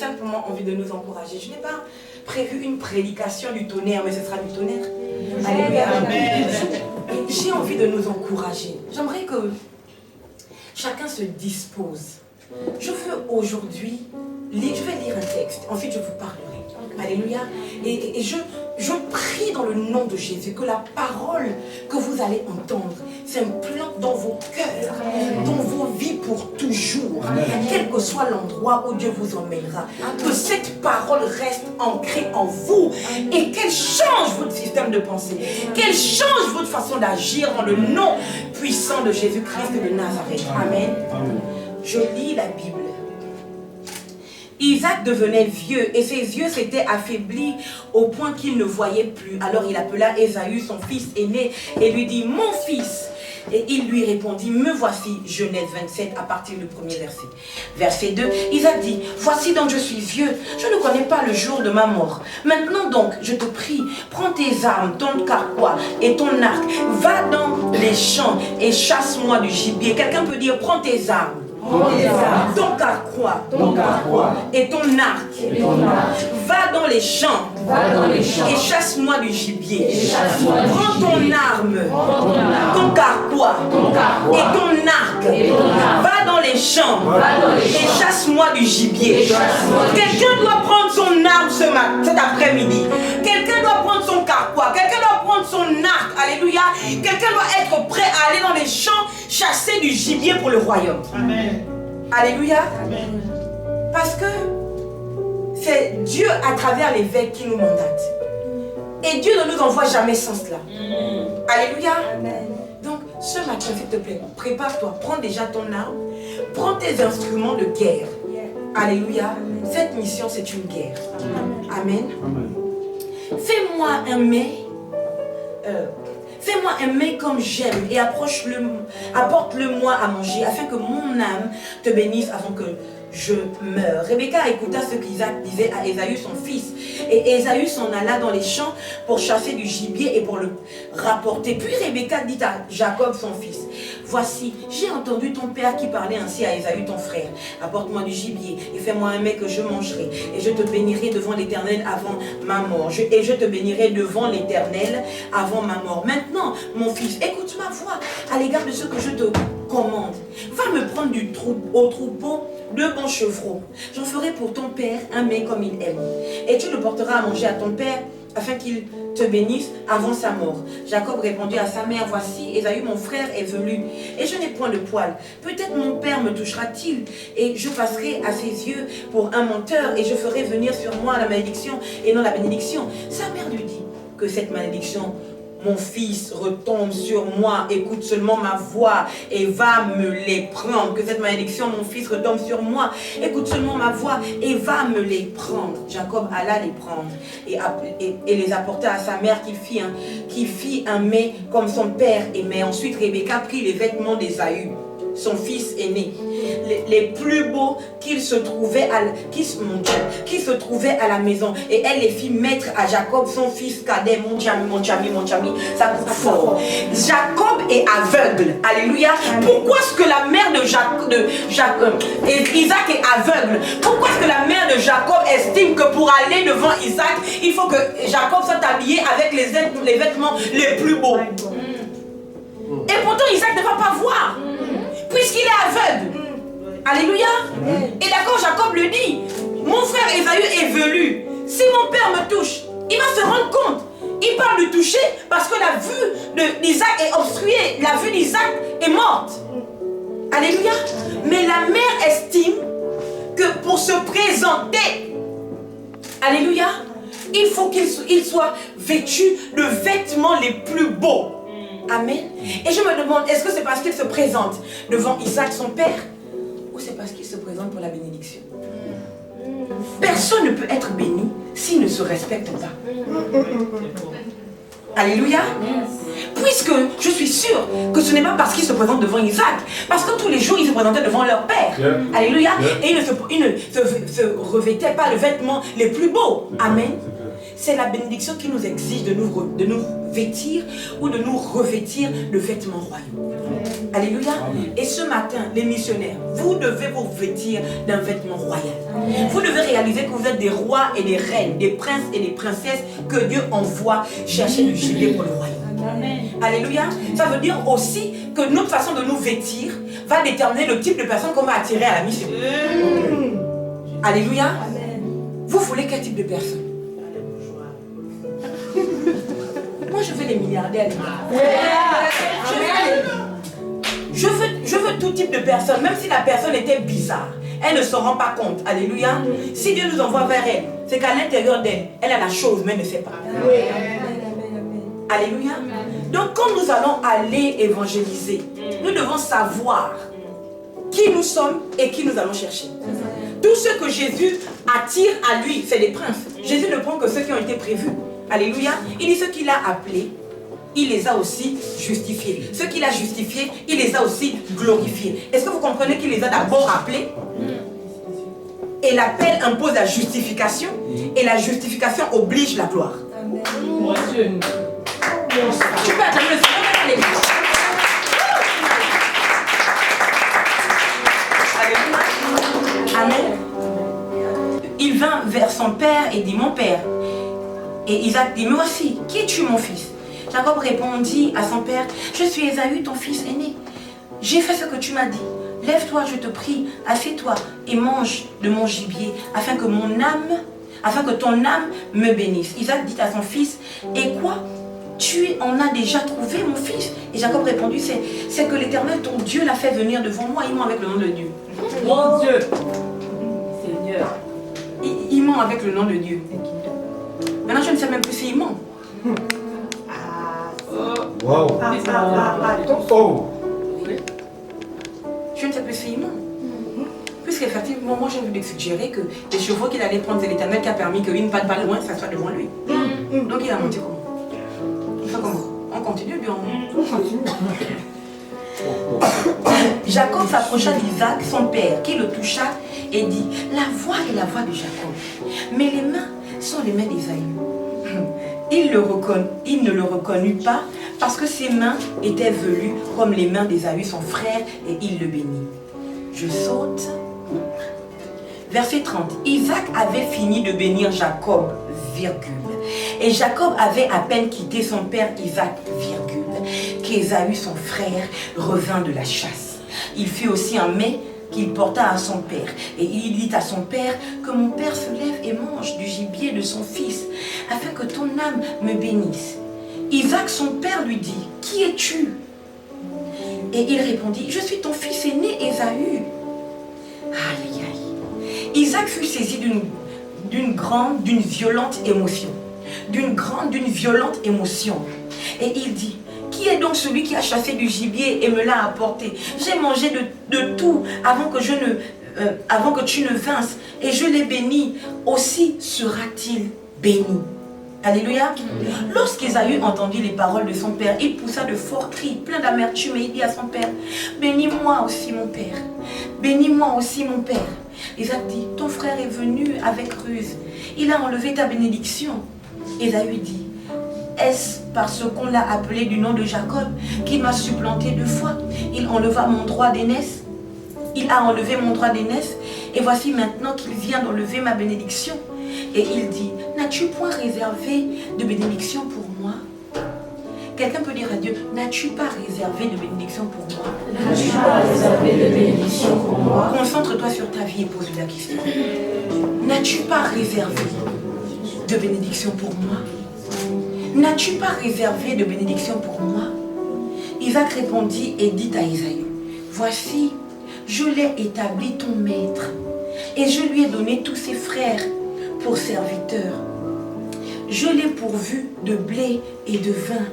simplement envie de nous encourager. Je n'ai pas prévu une prédication du tonnerre, mais ce sera du tonnerre. Alléluia. J'ai envie de nous encourager. J'aimerais que chacun se dispose. Je veux aujourd'hui, je vais lire un texte, ensuite je vous parlerai. Alléluia. Et je prie dans le nom de Jésus que la parole que vous allez entendre s'implante dans vos cœurs, dans vos vies pour toujours. Quel que soit l'endroit où Dieu vous emmènera. Que cette parole reste ancrée en vous et qu'elle change votre système de pensée. Qu'elle change votre façon d'agir dans le nom puissant de Jésus-Christ de Nazareth. Amen. Je lis la Bible. Isaac devenait vieux et ses yeux s'étaient affaiblis au point qu'il ne voyait plus. Alors il appela Ésaü, son fils aîné, et lui dit « Mon fils !» Et il lui répondit « Me voici » Genèse 27 à partir du premier verset. Verset 2, Isaac dit « Voici donc je suis vieux, je ne connais pas le jour de ma mort. Maintenant donc, je te prie, prends tes armes, ton carquois et ton arc, va dans les champs et chasse-moi du gibier. » Quelqu'un peut dire « Prends tes armes. » Ton carquois et ton arc. Va dans les champs et chasse-moi du gibier. Prends ton arme, ton carquois et ton arc. Va dans les champs et chasse-moi du gibier. Quelqu'un doit prendre son arme cet après-midi. Quelqu'un doit prendre son carquois. Quelqu'un doit prendre son arc. Alléluia. Quelqu'un doit être prêt à aller dans les champs chasser du gibier pour le royaume. Amen. Alléluia. Amen. Parce que c'est Dieu à travers l'évêque qui nous mandate. Et Dieu ne nous envoie jamais sans cela. Alléluia. Amen. Donc ce matin, s'il te plaît, prépare-toi. Prends déjà ton arme. Prends tes instruments de guerre. Alléluia. Amen. Cette mission, c'est une guerre. Amen. Amen. Fais-moi un mets. Fais-moi un mets comme j'aime et apporte-le-moi à manger afin que mon âme te bénisse avant que je meure. Rebecca écouta ce qu'Isaac disait à Ésaü son fils. Et Ésaü s'en alla dans les champs pour chasser du gibier et pour le rapporter. Puis Rebecca dit à Jacob son fils, voici, j'ai entendu ton père qui parlait ainsi à Ésaü ton frère. Apporte-moi du gibier et fais-moi un mets que je mangerai. Et je te bénirai devant l'Éternel avant ma mort. Et je te bénirai devant l'Éternel avant ma mort. Maintenant, mon fils, écoute ma voix à l'égard de ce que je te commande. Va me prendre au troupeau 2 bons chevreaux. J'en ferai pour ton père un mets comme il aime. Et tu le porteras à manger à ton père afin qu'il te bénisse avant sa mort. Jacob répondit à sa mère, voici, Ésaü mon frère est velu et je n'ai point de poil. Peut-être mon père me touchera-t-il et je passerai à ses yeux pour un menteur et je ferai venir sur moi la malédiction et non la bénédiction. Sa mère lui dit que cette malédiction, mon fils, retombe sur moi, écoute seulement ma voix et va me les prendre. Que cette malédiction, mon fils, retombe sur moi, écoute seulement ma voix et va me les prendre. Jacob alla les prendre et les apporta à sa mère qui fit un mets comme son père aimait. Ensuite, Rebecca prit les vêtements d'Ésaü, son fils aîné, les plus beaux qui se trouvaient à la maison, et elle les fit mettre à Jacob son fils cadet. Mon chami, ça coupe fort. Jacob est aveugle. Alléluia. Pourquoi est-ce que la mère de Isaac est aveugle? Pourquoi est-ce que la mère de Jacob estime que pour aller devant Isaac, il faut que Jacob soit habillé avec les vêtements les plus beaux? Et pourtant Isaac ne va pas voir, puisqu'il est aveugle. Alléluia. Et d'accord, Jacob le dit, mon frère Ésaü est velu. Si mon père me touche, il va se rendre compte. Il parle de toucher parce que la vue d'Isaac est obstruée. La vue d'Isaac est morte. Alléluia. Mais la mère estime que pour se présenter, alléluia, il faut qu'il soit vêtu de vêtements les plus beaux. Amen. Et je me demande, est-ce que c'est parce qu'il se présente devant Isaac son père, ou c'est parce qu'il se présente pour la bénédiction? Personne ne peut être béni s'il ne se respecte pas. Alléluia. Puisque je suis sûre que ce n'est pas parce qu'il se présente devant Isaac, parce que tous les jours ils se présentaient devant leur père. Alléluia. Et ils ne se revêtaient pas le vêtement les plus beaux. Amen. c'est la bénédiction qui nous exige de nous vêtir ou de nous revêtir de vêtements royaux. Alléluia. Et ce matin, les missionnaires, vous devez vous vêtir d'un vêtement royal. Vous devez réaliser que vous êtes des rois et des reines, des princes et des princesses que Dieu envoie chercher du gibier pour le royaume. Alléluia. Ça veut dire aussi que notre façon de nous vêtir va déterminer le type de personne qu'on va attirer à la mission. Alléluia. Vous voulez quel type de personne? Moi, je veux les milliardaires. Je veux tout type de personne, même si la personne était bizarre. Elle ne se rend pas compte. Alléluia. Si Dieu nous envoie vers elle, c'est qu'à l'intérieur d'elle, elle a la chose, mais elle ne sait pas. Alléluia. Donc, quand nous allons aller évangéliser, nous devons savoir qui nous sommes et qui nous allons chercher. Tous ceux que Jésus attire à lui, c'est des princes. Jésus ne prend que ceux qui ont été prévus. Alléluia. Il dit ceux qu'il a appelés, il les a aussi justifiés. Ceux qu'il a justifiés, il les a aussi glorifiés. Est-ce que vous comprenez qu'il les a d'abord appelés? Et l'appel impose la justification. Et la justification oblige la gloire. Amen. Tu peux attendre le Seigneur. Amen. Il vint vers son père et dit, mon père. Et Isaac dit, mais voici, qui es-tu mon fils? Jacob répondit à son père, je suis Ésaü, ton fils aîné. J'ai fait ce que tu m'as dit. Lève-toi, je te prie, assieds-toi et mange de mon gibier, afin que ton âme me bénisse. Isaac dit à son fils, et quoi? Tu en as déjà trouvé, mon fils? Et Jacob répondit, c'est que l'Éternel, ton Dieu, l'a fait venir devant moi. Il ment avec le nom de Dieu. Mon Dieu. Seigneur. Il ment avec le nom de Dieu. Maintenant, je ne sais même plus s'il ment. Wow. Je ne sais plus s'il ment. Puisqu'effectivement, moi j'ai voulu suggérer que les chevaux qu'il allait prendre, c'est l'Éternel qui a permis qu'une patte pas loin, ça soit devant lui. Donc il a menti comment? Il fait comment? On continue, bien. On continue. Jacob s'approcha d'Isaac, son père, qui le toucha et dit, la voix est la voix de Jacob, mais les mains sont les mains d'Ésaü. Il ne le reconnut pas parce que ses mains étaient velues comme les mains d'Ésaü, son frère, et il le bénit. Je saute. Verset 30. Isaac avait fini de bénir Jacob, virgule. Et Jacob avait à peine quitté son père Isaac, virgule, qu'Ésaü, son frère, revint de la chasse. Il fit aussi un mets qu'il porta à son père. Et il dit à son père, que mon père se lève et mange du gibier de son fils, afin que ton âme me bénisse. Isaac, son père, lui dit, qui es-tu? Et il répondit, je suis ton fils aîné, Ésaü. Aïe, aïe. Isaac fut saisi d'une violente émotion. D'une violente émotion. Et il dit, qui est donc celui qui a chassé du gibier et me l'a apporté? J'ai mangé de tout avant que tu ne vinsses, et je l'ai béni. Aussi sera-t-il béni. Alléluia. Lorsqu'Ésaü entendit les paroles de son père, il poussa de forts cris, plein d'amertume, et il dit à son père, bénis-moi aussi mon père. Bénis-moi aussi mon père. Isaac dit, ton frère est venu avec ruse. Il a enlevé ta bénédiction. Ésaü dit, est-ce parce qu'on l'a appelé du nom de Jacob qu'il m'a supplanté 2 fois? Il enleva mon droit d'aînesse. Il a enlevé mon droit d'aînesse. Et voici maintenant qu'il vient d'enlever ma bénédiction. Et il dit, n'as-tu point réservé de bénédiction pour moi? Quelqu'un peut dire à Dieu, n'as-tu pas réservé de bénédiction pour moi? N'as-tu pas réservé de bénédiction pour moi? Concentre-toi sur ta vie et pose-lui la question. N'as-tu pas réservé de bénédiction pour moi? N'as-tu pas réservé de bénédiction pour moi? Isaac répondit et dit à Ésaü, voici, je l'ai établi ton maître, et je lui ai donné tous ses frères pour serviteurs. Je l'ai pourvu de blé et de vin.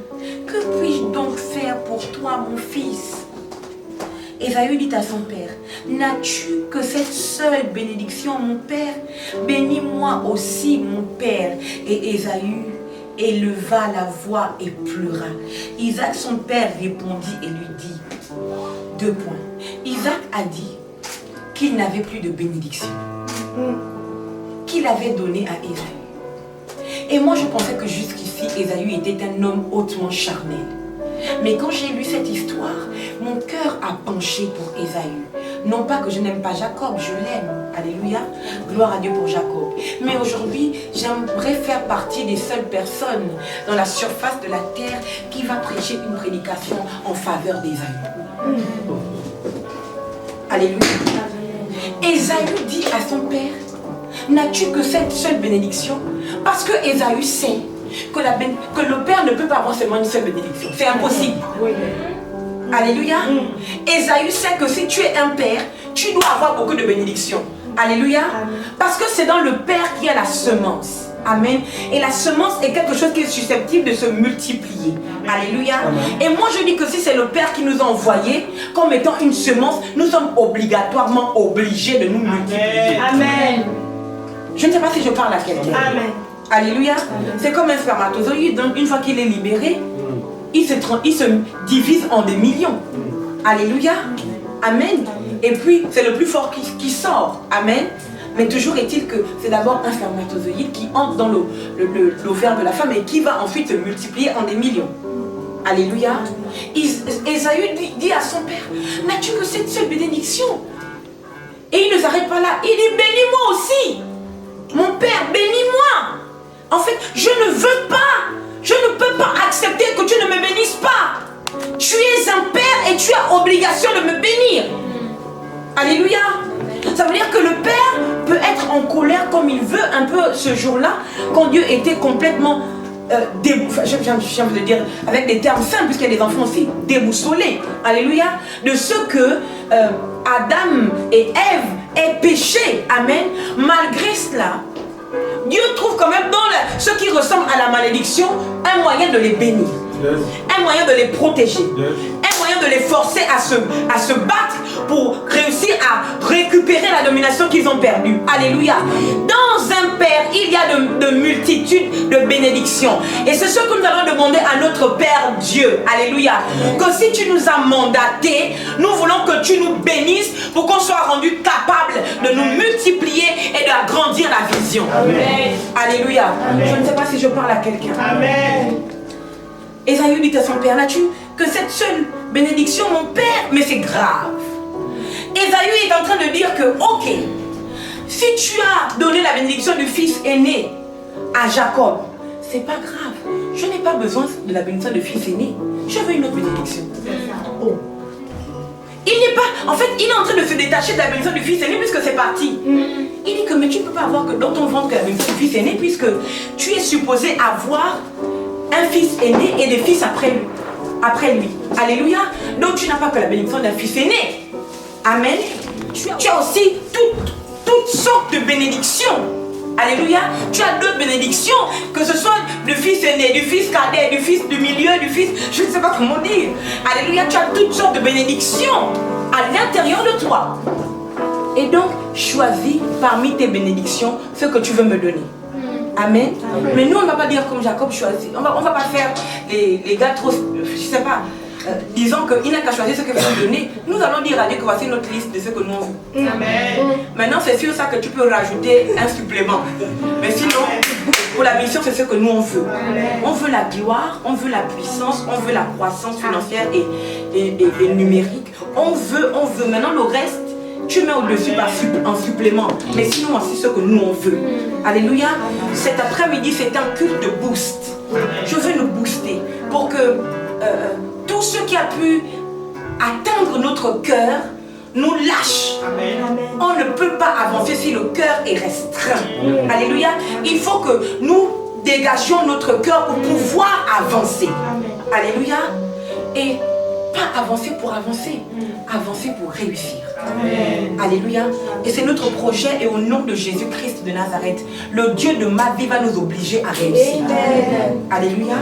Que puis-je donc faire pour toi, mon fils? Ésaü dit à son père, n'as-tu que cette seule bénédiction, mon père? Bénis-moi aussi, mon père. Et Ésaü éleva la voix et pleura. Isaac, son père, répondit et lui dit, 2 points. Isaac a dit qu'il n'avait plus de bénédiction, qu'il avait donné à Ésaü. Et moi, je pensais que jusqu'ici, Ésaü était un homme hautement charnel. Mais quand j'ai lu cette histoire, mon cœur a penché pour Ésaü. Non pas que je n'aime pas Jacob, je l'aime. Alléluia. Gloire à Dieu pour Jacob. Mais aujourd'hui, j'aimerais faire partie des seules personnes dans la surface de la terre qui va prêcher une prédication en faveur d'Ésaü. Alléluia. Ésaü dit à son père, n'as-tu que cette seule bénédiction? Parce que Ésaü sait que le père ne peut pas avoir seulement une seule bénédiction. C'est impossible. Alléluia. Ésaü sait que si tu es un père, tu dois avoir beaucoup de bénédictions. Alléluia. Parce que c'est dans le père qu'il y a la semence. Amen. Et la semence est quelque chose qui est susceptible de se multiplier. Alléluia. Et moi je dis que si c'est le père qui nous a envoyés comme étant une semence, nous sommes obligatoirement obligés de nous multiplier. Amen. Je ne sais pas si je parle à quelqu'un. Amen. Alléluia. C'est comme un spermatozoïde. Donc une fois qu'il est libéré, il se divise en des millions. Alléluia. Amen. Et puis c'est le plus fort qui sort. Amen. Mais toujours est-il que c'est d'abord un spermatozoïde qui entre dans l'ovaire de la femme et qui va ensuite se multiplier en des millions. Alléluia. Ésaü dit à son père, n'as-tu que cette seule bénédiction? Et il ne s'arrête pas là. Il dit, bénis-moi aussi. Mon père, bénis-moi. En fait, je ne veux pas. Je ne peux pas accepter que tu ne me bénisses pas. Tu es un père et tu as obligation de me bénir. Alléluia. Ça veut dire que le père peut être en colère comme il veut un peu ce jour-là, quand Dieu était complètement je viens de dire avec des termes simples, puisqu'il y a des enfants aussi déboussolés. Alléluia. De ce que Adam et Ève aient péché. Amen. Malgré cela, Dieu trouve quand même dans ce qui ressemble à la malédiction un moyen de les bénir, un moyen de les protéger, un moyen de les forcer à se battre pour réussir à récupérer la domination qu'ils ont perdue. Alléluia. Dans un père, il y a de multitudes de bénédictions. Et c'est ce que nous allons demander à notre Père Dieu. Alléluia. Que si tu nous as mandatés, nous voulons que tu nous bénisses pour qu'on soit rendu capable de nous multiplier et d'agrandir la vision. Amen. Alléluia. Amen. Je ne sais pas si je parle à quelqu'un. Amen. Ésaü dit à son père, n'as-tu que cette seule bénédiction, mon père? Mais c'est grave. Ésaü est en train de dire que, ok, si tu as donné la bénédiction du fils aîné à Jacob, c'est pas grave. Je n'ai pas besoin de la bénédiction du fils aîné. Je veux une autre bénédiction. Oh. Il n'est pas, en fait, il est en train de se détacher de la bénédiction du fils aîné puisque c'est parti. Il dit que, mais tu ne peux pas avoir que dans ton ventre que la bénédiction du fils aîné puisque tu es supposé avoir un fils aîné et des fils après lui. Alléluia. Donc tu n'as pas que la bénédiction d'un fils aîné. Amen. Tu as aussi toutes sortes de bénédictions. Alléluia. Tu as d'autres bénédictions, que ce soit du fils aîné, du fils cadet, du fils du milieu, du fils, je ne sais pas comment dire. Alléluia. Tu as toutes sortes de bénédictions à l'intérieur de toi. Et donc, choisis parmi tes bénédictions ce que tu veux me donner. Amen. Amen. Mais nous, on ne va pas dire comme Jacob choisit. On va pas faire les gars trop, je sais pas, disons qu'il n'a qu'à choisir ce qu'il veut nous donner. Nous allons dire à Dieu que voici notre liste de ce que nous on veut. Amen. Maintenant, c'est sur ça que tu peux rajouter un supplément. Mais sinon, pour la mission, c'est ce que nous on veut. Amen. On veut la gloire, on veut la puissance, on veut la croissance financière et numérique. On veut. Maintenant, le reste, tu mets au-dessus en supplément. Mais sinon, voici ce que nous on veut. Alléluia. Cet après-midi, c'est un culte de boost. Je veux nous booster pour que tout ce qui a pu atteindre notre cœur nous lâche. Amen. On ne peut pas avancer si le cœur est restreint. Alléluia. Il faut que nous dégagions notre cœur pour pouvoir avancer. Alléluia. Et pas avancer pour avancer, avancer pour réussir. Amen. Alléluia. Et c'est notre projet et au nom de Jésus-Christ de Nazareth, le Dieu de ma vie va nous obliger à réussir. Amen. Alléluia.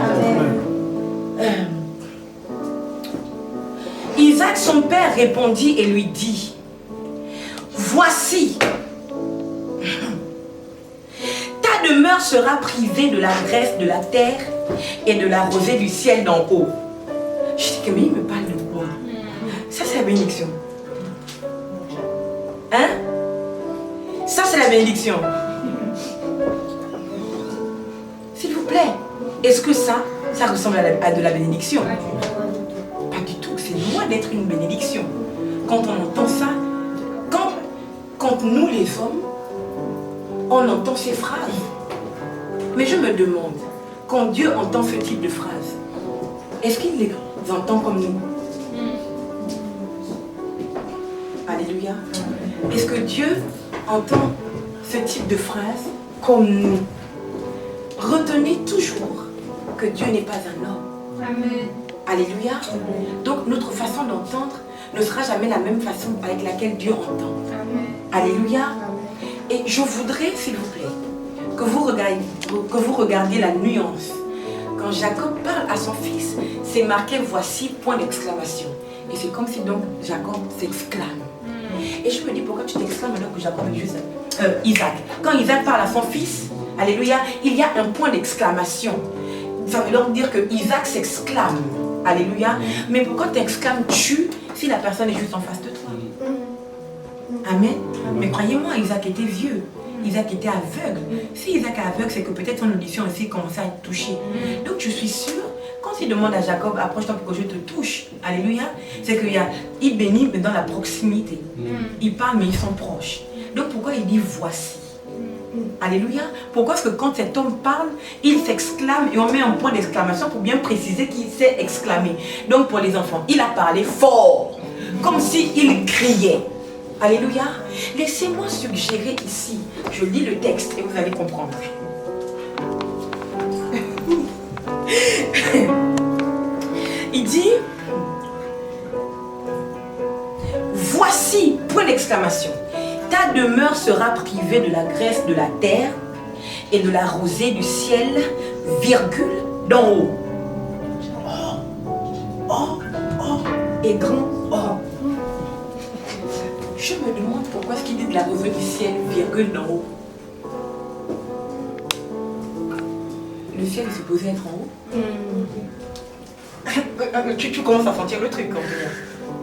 Amen. Isaac, son père, répondit et lui dit, voici, ta demeure sera privée de la graisse de la terre et de la rosée du ciel d'en haut. Je dis que mais il me parle de quoi? Ça c'est la bénédiction. Hein? Ça c'est la bénédiction. Si plaît, est-ce que ça ressemble à de la bénédiction? Pas du tout, c'est loin d'être une bénédiction. Quand on entend ça, quand nous les hommes, on entend ces phrases. Mais je me demande, quand Dieu entend ce type de phrases, est-ce qu'il les entend comme nous? Alléluia. Est-ce que Dieu entend ce type de phrase comme nous? Retenez toujours que Dieu n'est pas un homme. Amen. Alléluia. Donc notre façon d'entendre ne sera jamais la même façon avec laquelle Dieu entend. Amen. Alléluia. Et je voudrais, s'il vous plaît, que vous regardiez la nuance. Quand Jacob parle à son fils, c'est marqué voici point d'exclamation. Et c'est comme si donc Jacob s'exclame. Et je me dis pourquoi tu t'exclames alors que Jacob est juste Isaac. Quand Isaac parle à son fils, alléluia, il y a un point d'exclamation. Ça veut donc dire que Isaac s'exclame. Alléluia. Mais pourquoi t'exclames-tu si la personne est juste en face de toi? Amen. Mais croyez-moi, Isaac était vieux. Isaac était aveugle. Si Isaac est aveugle, c'est que peut-être son audition aussi commençait à être touchée. Donc je suis sûre, quand il demande à Jacob, approche-toi pour que je te touche, alléluia, c'est qu'il bénit mais dans la proximité. Ils parlent mais ils sont proches. Donc pourquoi il dit voici? Alléluia. Pourquoi est-ce que quand cet homme parle, il s'exclame et on met un point d'exclamation pour bien préciser qu'il s'est exclamé? Donc pour les enfants, il a parlé fort, comme s'il criait. Alléluia. Laissez-moi suggérer ici, je lis le texte et vous allez comprendre. Il dit, voici, point d'exclamation, ta demeure sera privée de la graisse de la terre et de la rosée du ciel, virgule, d'en haut. Et grand oh. Je me demande pourquoi est-ce qu'il dit de la rosée du ciel, virgule, d'en haut. Le ciel est supposé être en haut. Tu commences à sentir le truc, quand même.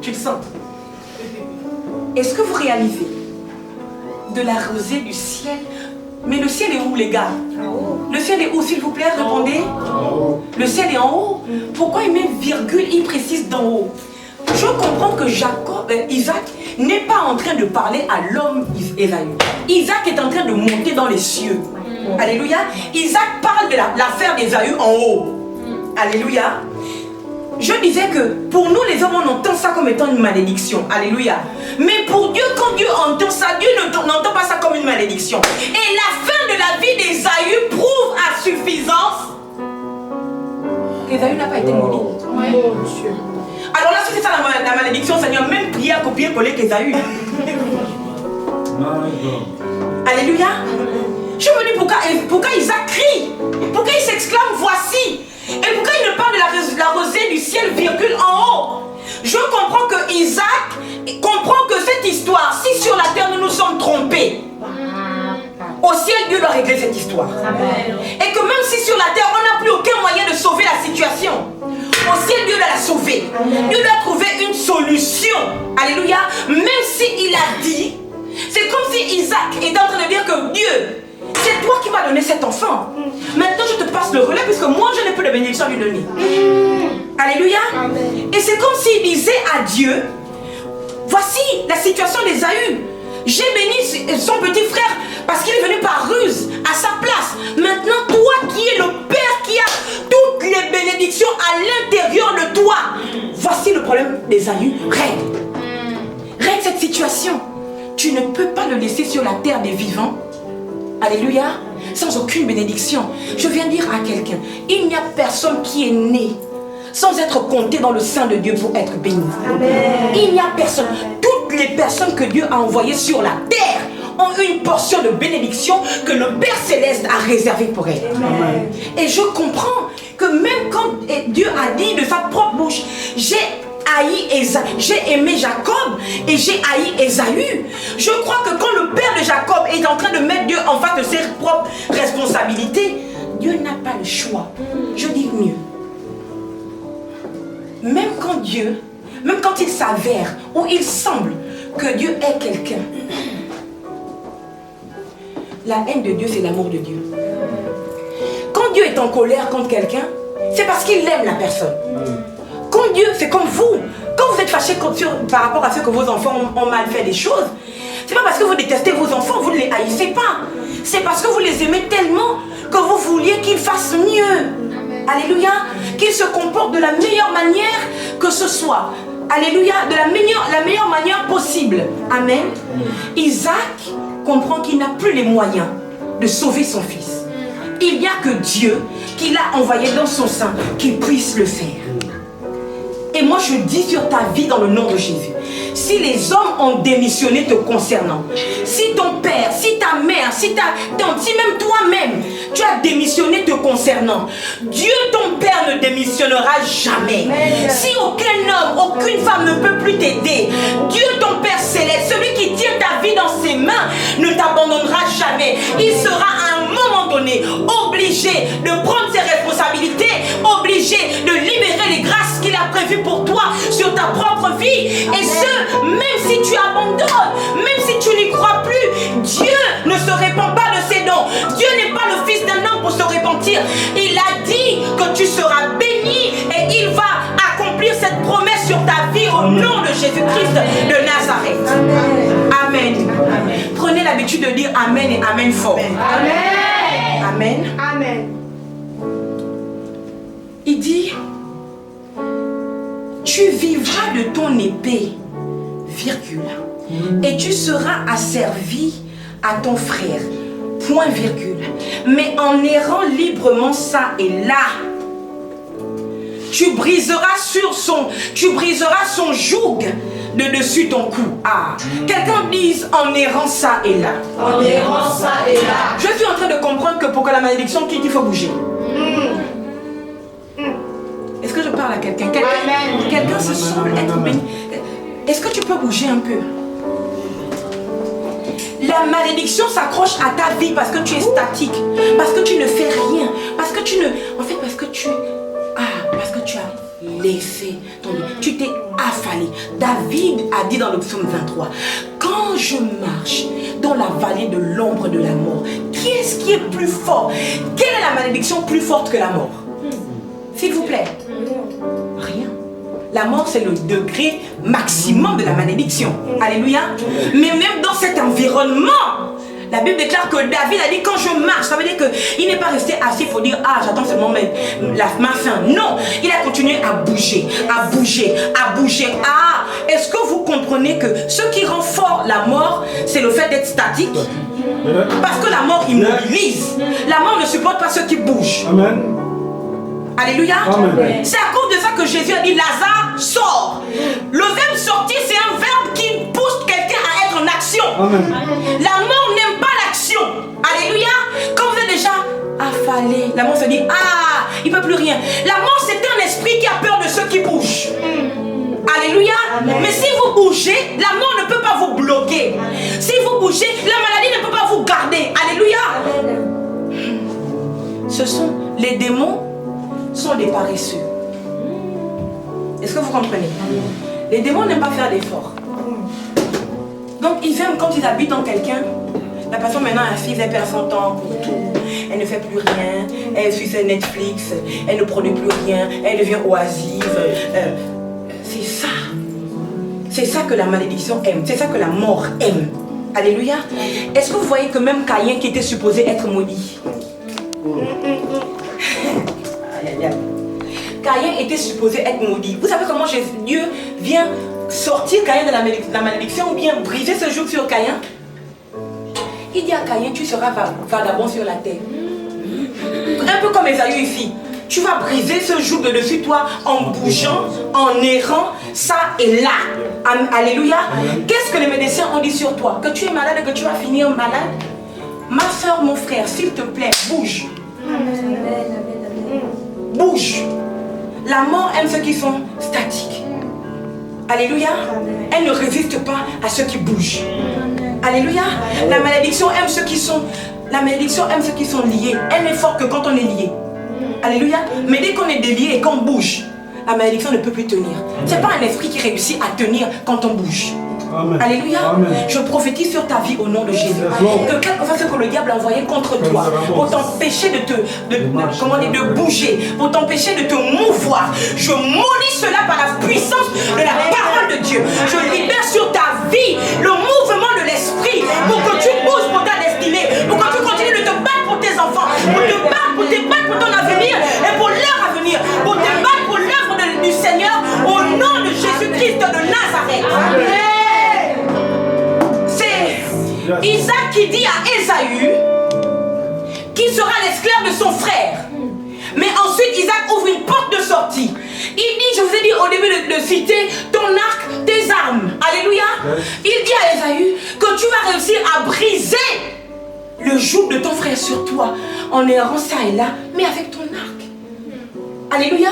Tu le sens. Est-ce que vous réalisez de la rosée du ciel? Mais le ciel est où, les gars? Le ciel est où, s'il vous plaît? Répondez. Le ciel est en haut. Pourquoi il met virgule, il précise d'en haut? Je comprends que Isaac n'est pas en train de parler à l'homme Ésaü. Isaac est en train de monter dans les cieux. Alléluia. Isaac parle de l'affaire d'Ésaü en haut. Alléluia. Je disais que pour nous les hommes on entend ça comme étant une malédiction. Alléluia. Mais pour Dieu, quand Dieu entend ça, Dieu n'entend pas ça comme une malédiction. Et la fin de la vie d'Ésaü prouve à suffisance qu'Ésaü n'a pas été maudit. Alors là, si c'est ça la malédiction, Seigneur, même prier à copier-coller qu'Ésaü. Alléluia. Je me dis pourquoi Isaac crie, pourquoi il s'exclame voici, et pourquoi il ne parle de la rosée du ciel virgule en haut. Je comprends que Isaac comprend que cette histoire, si sur la terre nous nous sommes trompés, au ciel Dieu doit régler cette histoire. Amen. Et que même si sur la terre on n'a plus aucun moyen de sauver la situation, au ciel Dieu doit la sauver. Amen. Dieu doit trouver une solution. Alléluia. Même s'il a dit, c'est comme si Isaac est en train de dire que Dieu, c'est toi qui vas donner cet enfant. Maintenant je te passe le relais puisque moi je n'ai plus de bénédiction à lui donner. Alléluia. Amen. Et c'est comme s'il disait à Dieu, voici la situation d'Ésaü. J'ai béni son petit frère parce qu'il est venu par ruse à sa place. Maintenant toi qui es le Père qui a toutes les bénédictions à l'intérieur de toi, voici le problème d'Ésaü. Règle cette situation. Tu ne peux pas le laisser sur la terre des vivants. Alléluia. Sans aucune bénédiction. Je viens dire à quelqu'un, il n'y a personne qui est né sans être compté dans le sein de Dieu pour être béni. Amen. Il n'y a personne. Toutes les personnes que Dieu a envoyées sur la terre ont une portion de bénédiction que le Père Céleste a réservée pour elles. Amen. Et je comprends que même quand Dieu a dit de sa propre bouche, j'ai aimé Jacob et j'ai haï Ésaü. Je crois que quand le père de Jacob est en train de mettre Dieu en face de ses propres responsabilités, Dieu n'a pas le choix. Je dis mieux. Même quand il s'avère ou il semble que Dieu est quelqu'un, la haine de Dieu c'est l'amour de Dieu. Quand Dieu est en colère contre quelqu'un, c'est parce qu'il aime la personne. Quand Dieu, c'est comme vous. Quand vous êtes fâché par rapport à ce que vos enfants ont mal fait des choses, c'est pas parce que vous détestez vos enfants, vous ne les haïssez pas. C'est parce que vous les aimez tellement que vous vouliez qu'ils fassent mieux. Alléluia. Qu'ils se comportent de la meilleure manière que ce soit. Alléluia. De la meilleure manière possible. Amen. Isaac comprend qu'il n'a plus les moyens de sauver son fils. Il n'y a que Dieu qui l'a envoyé dans son sein, qu'il puisse le faire. Et moi je dis sur ta vie dans le nom de Jésus, si les hommes ont démissionné te concernant, si ton père, si ta mère, si ta tante, si même toi-même, tu as démissionné te concernant, Dieu ton Père ne démissionnera jamais. Si aucun homme, aucune femme ne peut plus t'aider, Dieu ton Père céleste, celui qui tient ta vie dans ses mains, ne t'abandonnera jamais. Il sera à un moment donné obligé de prendre ses responsabilités, obligé de libérer les grâces qu'il a prévues pour toi sur ta propre vie. Et ce, même si tu abandonnes, même si tu n'y crois plus, Dieu ne se répand pas de ses dons. Dieu n'est pas le fils d'un homme pour se repentir. Il a dit que tu seras béni et il va accomplir cette promesse sur ta vie au nom de Jésus-Christ de Nazareth. Amen. Amen. Amen. Prenez l'habitude de dire Amen et Amen fort. Amen. Amen. Amen. Il dit, tu vivras de ton épée, virgule, et tu seras asservi à ton frère, point virgule, mais en errant librement ça et là, tu briseras son joug de dessus ton cou. Ah, quelqu'un dise en errant ça et là. En errant ça et là. Je suis en train de comprendre que pour que la malédiction quitte, il faut bouger. Est-ce que je parle à quelqu'un? Quelqu'un se semble être béni. Est-ce que tu peux bouger un peu? La malédiction s'accroche à ta vie parce que tu es statique, parce que tu ne fais rien, parce que tu ne... En fait, parce que tu... parce que tu as laissé ton... Tu t'es affalé. David a dit dans le psaume 23, quand je marche dans la vallée de l'ombre de la mort, qui est-ce qui est plus fort? Quelle est la malédiction plus forte que la mort? S'il vous plaît. Rien. La mort, c'est le degré maximum de la malédiction. Alléluia. Mais même dans cet environnement, la Bible déclare que David a dit quand je marche, ça veut dire qu'il n'est pas resté assis pour dire j'attends seulement ma fin. Non, il a continué à bouger, à bouger, à bouger. Est-ce que vous comprenez que ce qui rend fort la mort, c'est le fait d'être statique? Parce que la mort immobilise. La mort ne supporte pas ceux qui bougent. Amen. Alléluia. C'est à cause de ça que Jésus a dit Lazare sort. Le verbe sortir, c'est un verbe qui pousse quelqu'un à être en action. Amen. La mort n'aime pas l'action. Alléluia. Quand vous êtes déjà affalé, la mort se dit il ne peut plus rien. La mort, c'est un esprit qui a peur de ceux qui bougent. Alléluia. Amen. Mais si vous bougez, la mort ne peut pas vous bloquer. Si vous bougez, la maladie ne peut pas vous garder. Alléluia. Amen. Ce sont les démons, sont des paresseux. Est-ce que vous comprenez? Les démons n'aiment pas faire d'efforts. Donc ils aiment quand ils habitent en quelqu'un. La personne maintenant est assise, elle perd son temps pour tout. Elle ne fait plus rien. Elle suit ses Netflix. Elle ne produit plus rien. Elle devient oisive. C'est ça. C'est ça que la malédiction aime. C'est ça que la mort aime. Alléluia. Est-ce que vous voyez que même Caïn qui était supposé être maudit, Caïn était supposé être maudit. Vous savez comment Dieu vient sortir Caïn de la malédiction ou bien briser ce joug sur Caïn? Il dit à Caïn, tu seras vagabond sur la terre. Un peu comme Ésaü ici. Tu vas briser ce joug de dessus toi en bougeant, en errant, ça et là. Alléluia. Qu'est-ce que les médecins ont dit sur toi? Que tu es malade et que tu vas finir malade? Ma soeur, mon frère, s'il te plaît, bouge. Bouge. La mort aime ceux qui sont statiques. Alléluia. Elle ne résiste pas à ceux qui bougent. Alléluia. La malédiction aime ceux qui sont... La malédiction aime ceux qui sont liés. Elle n'est forte que quand on est lié. Alléluia. Mais dès qu'on est délié et qu'on bouge, la malédiction ne peut plus tenir. Ce n'est pas un esprit qui réussit à tenir quand on bouge. Amen. Alléluia. Amen. Je prophétise sur ta vie au nom de Jésus. Yes, Que quelque chose que le diable a envoyé contre toi pour t'empêcher de bouger, pour t'empêcher de te mouvoir. Je maudis cela par la puissance de la parole de Dieu. Je libère sur ta vie le mouvement de l'esprit pour que tu bouges pour ta destinée, pour que tu continues de te battre pour tes enfants, pour te battre pour ton avenir et pour leur avenir, pour te battre pour l'œuvre du Seigneur au nom de Jésus-Christ de Nazareth. Amen. C'est Isaac qui dit à Ésaü qu'il sera l'esclave de son frère. Mais ensuite, Isaac ouvre une porte de sortie. Il dit, je vous ai dit au début de citer ton arc, tes armes. Alléluia. Il dit à Ésaü que tu vas réussir à briser le joug de ton frère sur toi en errant ça et là, mais avec ton arc. Alléluia.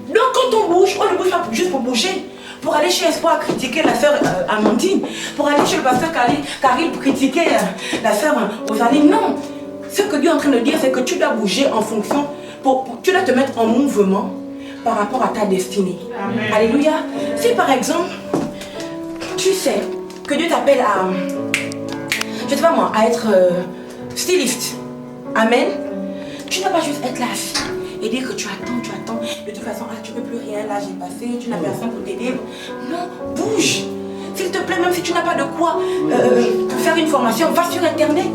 Donc quand on bouge, on ne bouge pas juste pour bouger. Pour aller chez Espoir critiquer la sœur Amandine, pour aller chez le pasteur Karil critiquer la sœur Rosaline. Non. Ce que Dieu est en train de dire, c'est que tu dois bouger en fonction, tu dois te mettre en mouvement par rapport à ta destinée. Amen. Alléluia. Si par exemple, tu sais que Dieu t'appelle à, je sais pas moi, à être styliste. Amen. Tu ne dois pas juste être là et dire que tu attends. De toute façon, tu ne peux plus rien, là j'ai passé, tu n'as personne pour t'aider. Non, bouge. S'il te plaît, même si tu n'as pas de quoi faire une formation, va sur Internet.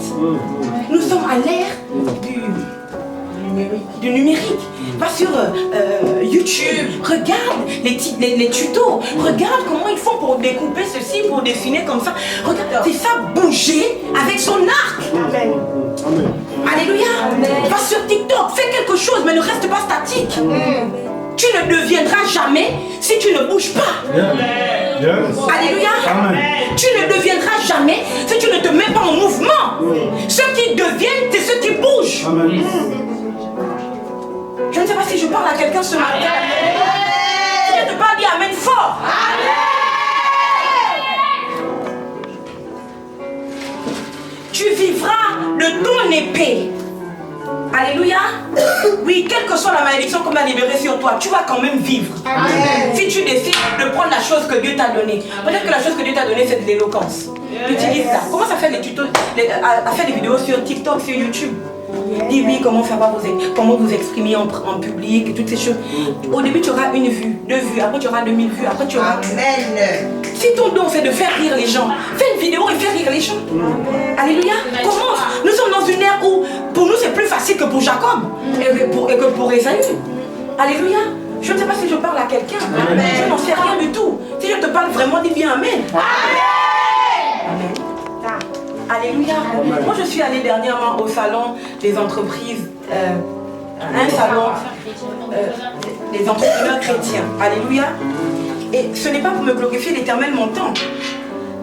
Nous sommes à l'ère du numérique. Va sur YouTube, regarde les tutos, regarde comment ils font pour découper ceci, pour dessiner comme ça. Regarde, c'est ça, bouger avec son arc. Amen. Amen. Alléluia. Amen. Va sur TikTok, fais quelque chose, mais ne reste pas statique. Tu ne deviendras jamais si tu ne bouges pas. Yes. Alléluia. Amen. Tu ne deviendras jamais si tu ne te mets pas en mouvement. Ceux qui deviennent, c'est ceux qui bougent. Amen. Je ne sais pas si je parle à quelqu'un ce matin. Si je te parle, dis Amen fort. Amen. Tu vivras de ton épée. Alléluia. Oui, quelle que soit la malédiction qu'on a libérée sur toi, tu vas quand même vivre. Amen. Si tu décides de prendre la chose que Dieu t'a donnée. Peut-être que la chose que Dieu t'a donnée, c'est de l'éloquence. Utilise ça. Commence à faire des tutos, à faire des vidéos sur TikTok, sur YouTube. Dis oui, comment vous exprimer en public et toutes ces choses. Au début, tu auras une vue, 2 vues, après tu auras 2000 vues, après tu auras... Amen. Si ton don c'est de faire rire les gens, fais une vidéo et fais rire les gens. Alléluia. Commence. Nous sommes dans une ère où pour nous c'est plus facile que pour Jacob et que pour Ésaü. Alléluia. Je ne sais pas si je parle à quelqu'un. Je n'en sais rien du tout. Si je te parle vraiment, dis bien Amen. Amen. Amen. Alléluia. Amen. Moi je suis allée dernièrement au salon des entreprises, un salon des entrepreneurs chrétiens. Alléluia. Et ce n'est pas pour me glorifier l'Éternel mon temps.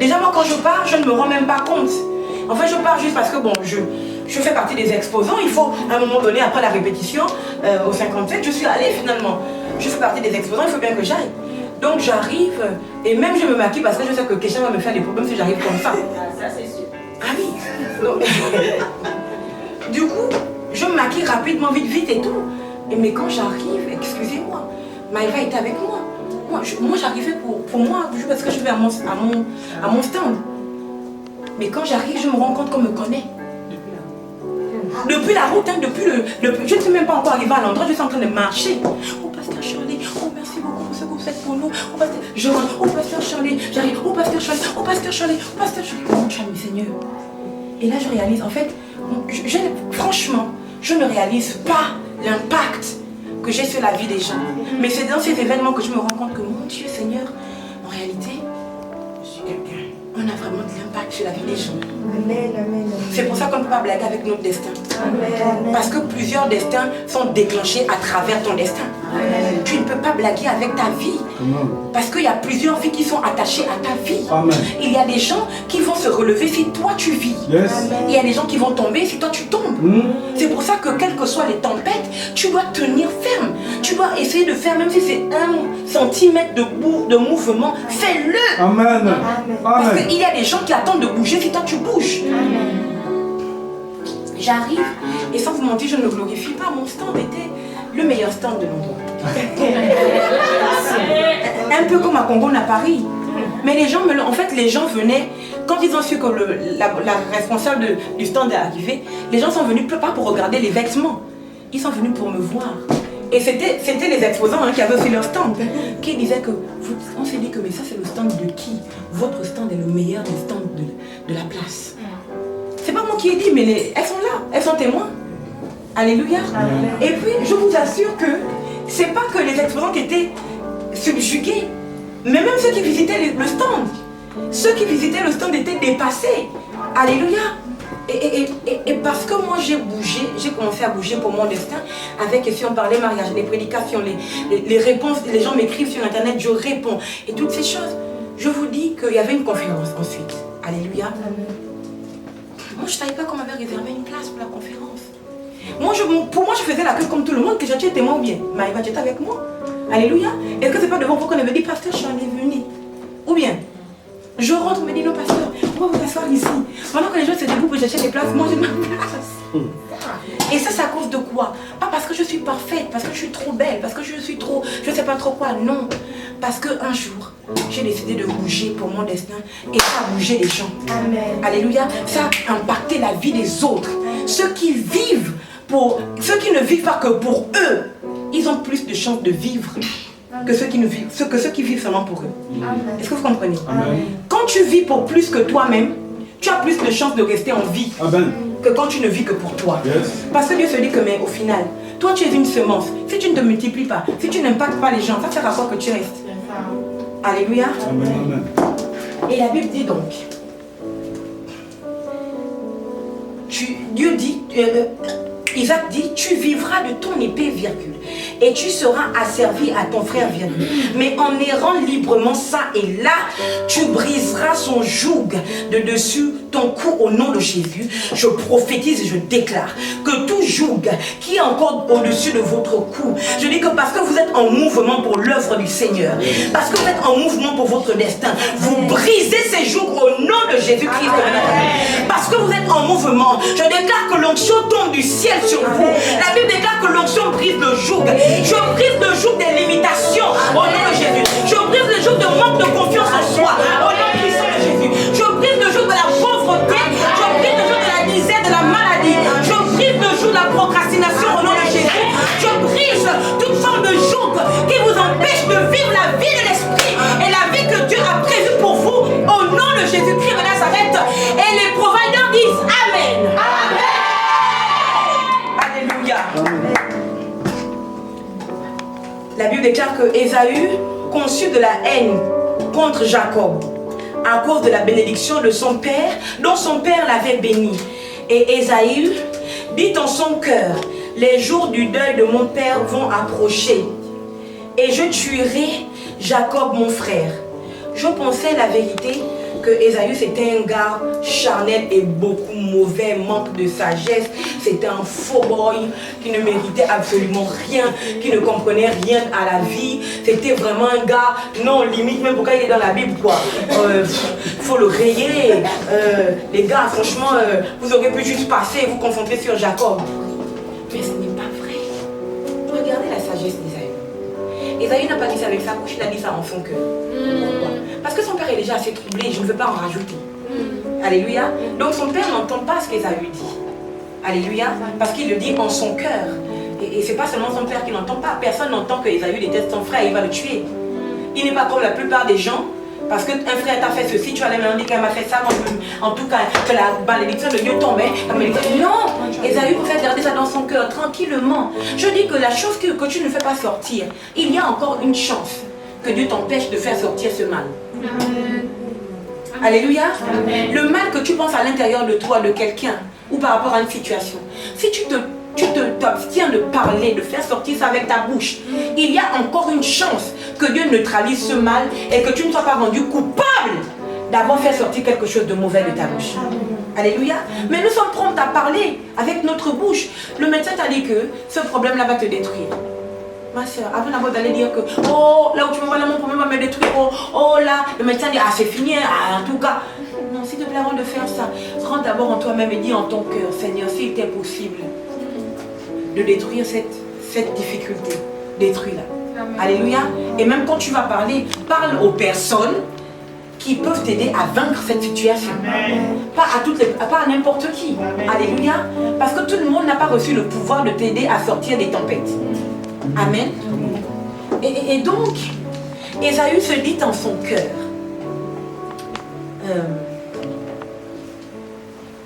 Déjà moi quand je pars, je ne me rends même pas compte. En fait je pars juste parce que bon, je fais partie des exposants. Il faut à un moment donné, après la répétition, au 57, je suis allée finalement. Je fais partie des exposants, il faut bien que j'aille. Donc j'arrive et même je me maquille parce que je sais que quelqu'un va me faire des problèmes si j'arrive comme ça. Ça c'est sûr. Ah oui. Donc, du coup, je me maquille rapidement, vite et tout. Mais quand j'arrive, excusez-moi, Maïva était avec moi. Moi j'arrivais pour moi, parce que je vais à mon stand. Mais quand j'arrive, je me rends compte qu'on me connaît. Depuis la route, hein, je ne suis même pas encore arrivée à l'endroit, je suis en train de marcher. Oh pasteur Shirley, oh merci beaucoup pour ce que vous faites pour nous. Oh pasteur, je rentre, oh pasteur Shirley, j'arrive, oh pasteur Shirley, oh pasteur Shirley, oh pasteur Shirley. Comment tu as mis Seigneur? Et là je réalise, en fait, franchement, je ne réalise pas l'impact que j'ai sur la vie des gens. Mais c'est dans ces événements que je me rends compte que mon Dieu Seigneur, en réalité, je suis quelqu'un. On a vraiment de l'impact sur la vie des gens. Amen, amen. C'est pour ça qu'on ne peut pas blaguer avec notre destin. Amen. Parce que plusieurs destins sont déclenchés à travers ton destin. Amen. Tu ne peux pas blaguer avec ta vie. Amen. Parce qu'il y a plusieurs vies qui sont attachées à ta vie. Amen. Il y a des gens qui vont se relever si toi tu vis. Yes. Il y a des gens qui vont tomber si toi tu tombes. C'est pour ça que quelles que soient les tempêtes, tu dois tenir ferme. Tu dois essayer de faire, même si c'est 1 centimètre de mouvement, fais-le. Amen. Parce qu'il y a des gens qui attendent de bouger si toi tu bouges. Amen. J'arrive et sans vous mentir, je ne glorifie pas. Mon stand était le meilleur stand de l'endroit. Un peu comme à Congo à Paris. Mais les gens, en fait, les gens venaient, quand ils ont su que la responsable du stand est arrivée, les gens sont venus pas pour regarder les vêtements. Ils sont venus pour me voir. Et c'était les exposants qui avaient aussi leur stand, qui disaient que, on s'est dit que mais ça c'est le stand de qui? Votre stand est le meilleur des stands de la place. C'est pas moi qui ai dit, mais elles sont là, elles sont témoins. Alléluia. Amen. Et puis je vous assure que c'est pas que les exposants qui étaient subjugués, mais même ceux qui visitaient le stand. Ceux qui visitaient le stand étaient dépassés. Alléluia. Et parce que moi j'ai bougé, j'ai commencé à bouger pour mon destin avec, si on parlait mariage, les prédications, les réponses, les gens m'écrivent sur internet, je réponds et toutes ces choses. Je vous dis qu'il y avait une conférence ensuite. Alléluia. Moi je ne savais pas qu'on m'avait réservé une place pour la conférence. Pour moi je faisais la queue comme tout le monde, que j'étais témoin ou bien. Maïva, tu étais avec moi. Alléluia. Est-ce que c'est pas devant vous qu'on avait dit, pasteur, je suis allée venir? Ou bien je rentre, on me dit non pasteur, on va vous asseoir ici. Pendant que les gens se debout pour chercher des places, moi j'ai ma place. Et ça c'est à cause de quoi? Pas parce que je suis parfaite, parce que je suis trop belle, parce que je suis trop, je sais pas trop quoi, non. Parce qu'un jour, j'ai décidé de bouger pour mon destin et ça a bougé les gens. Amen. Alléluia. Ça a impacté la vie des autres. Ceux qui ne vivent pas que pour eux, ils ont plus de chances de vivre que ceux qui vivent seulement pour eux. Est-ce que vous comprenez? Amen. Quand tu vis pour plus que toi-même, tu as plus de chances de rester en vie. Amen. Que quand tu ne vis que pour toi. Yes. Parce que Dieu se dit que mais au final, toi tu es une semence. Si tu ne te multiplies pas, si tu n'impactes pas les gens, ça sert à quoi que tu restes? Alléluia. Amen. Et la Bible dit donc, Dieu dit, Isaac dit, tu vivras de ton épée, virgule, et tu seras asservi à ton frère, virgule. Mais en errant librement ça et là, tu briseras son joug de dessus ton cou au nom de Jésus. Je prophétise et je déclare que tout joug qui est encore au-dessus de votre cou, je dis que parce que vous êtes en mouvement pour l'œuvre du Seigneur, parce que vous êtes en mouvement pour votre destin, vous brisez ces jougs au nom de Jésus-Christ. Parce que vous êtes en mouvement, je déclare que l'onction tombe du ciel sur vous. La Bible déclare que l'onction brise le joug. Je brise le joug des limitations au nom de Jésus. Je brise le joug de manque de confiance en soi au nom puissant de Jésus. Je brise le joug de la pauvreté. Je brise le joug de la misère, de la maladie. Je brise le joug de la procrastination au nom de Jésus. Je brise toute forme de joug qui vous empêche de vivre la vie de l'esprit et la vie que Dieu a prévue pour vous au nom de Jésus-Christ de Nazareth. Et les providers disent Amen. Amen. Alléluia. Amen. La Bible déclare que Ésaü conçut de la haine contre Jacob à cause de la bénédiction de son père, dont son père l'avait béni. Et Ésaü dit en son cœur, les jours du deuil de mon père vont approcher, et je tuerai Jacob mon frère. Je pensais la vérité que Ésaü c'était un gars charnel et beaucoup mauvais, manque de sagesse. C'était un faux boy qui ne méritait absolument rien, qui ne comprenait rien à la vie. C'était vraiment un gars, non, limite même pourquoi il est dans la Bible quoi. Faut le rayer. Les gars, franchement, vous auriez pu juste passer et vous concentrer sur Jacob. Mais ce n'est pas vrai. Regardez la sagesse d'Ésaü. Ésaü n'a pas dit ça avec sa bouche, il a dit ça en son cœur. Pourquoi? Parce que son père est déjà assez troublé, je ne veux pas en rajouter. Alléluia. Donc son père n'entend pas ce qu'Ésaü dit. Alléluia. Parce qu'il le dit en son cœur. Et ce n'est pas seulement son père qui n'entend pas. Personne n'entend que Ésaü déteste son frère et il va le tuer. Il n'est pas comme la plupart des gens. Parce qu'un frère t'a fait ceci, tu vas aller me dire qu'elle m'a fait ça. En tout cas, que la malédiction de Dieu tombe. Non, Ésaü peut faire garder ça dans son cœur tranquillement. Je dis que la chose que tu ne fais pas sortir, il y a encore une chance que Dieu t'empêche de faire sortir ce mal. Amen. Alléluia. Amen. Le mal que tu penses à l'intérieur de toi, de quelqu'un, ou par rapport à une situation, si tu t'abstiens de parler, de faire sortir ça avec ta bouche, il y a encore une chance que Dieu neutralise ce mal et que tu ne sois pas rendu coupable d'avoir fait sortir quelque chose de mauvais de ta bouche. Alléluia. Mais nous sommes prompts à parler avec notre bouche. Le médecin t'a dit que ce problème-là va te détruire. Ma soeur, avant d'abord d'aller dire que oh, là où tu me vois là, mon problème va me détruire. Oh là, le médecin dit ah c'est fini, en tout cas. Non, s'il te plaît, avant de faire ça, rentre d'abord en toi-même et dis en ton cœur, Seigneur, s'il t'est possible de détruire cette difficulté, détruis-la. Alléluia. Et même quand tu vas parler, parle aux personnes qui peuvent t'aider à vaincre cette situation. Pas à n'importe qui. Alléluia. Parce que tout le monde n'a pas reçu le pouvoir de t'aider à sortir des tempêtes. Amen. Et donc, Ésaü se dit en son cœur.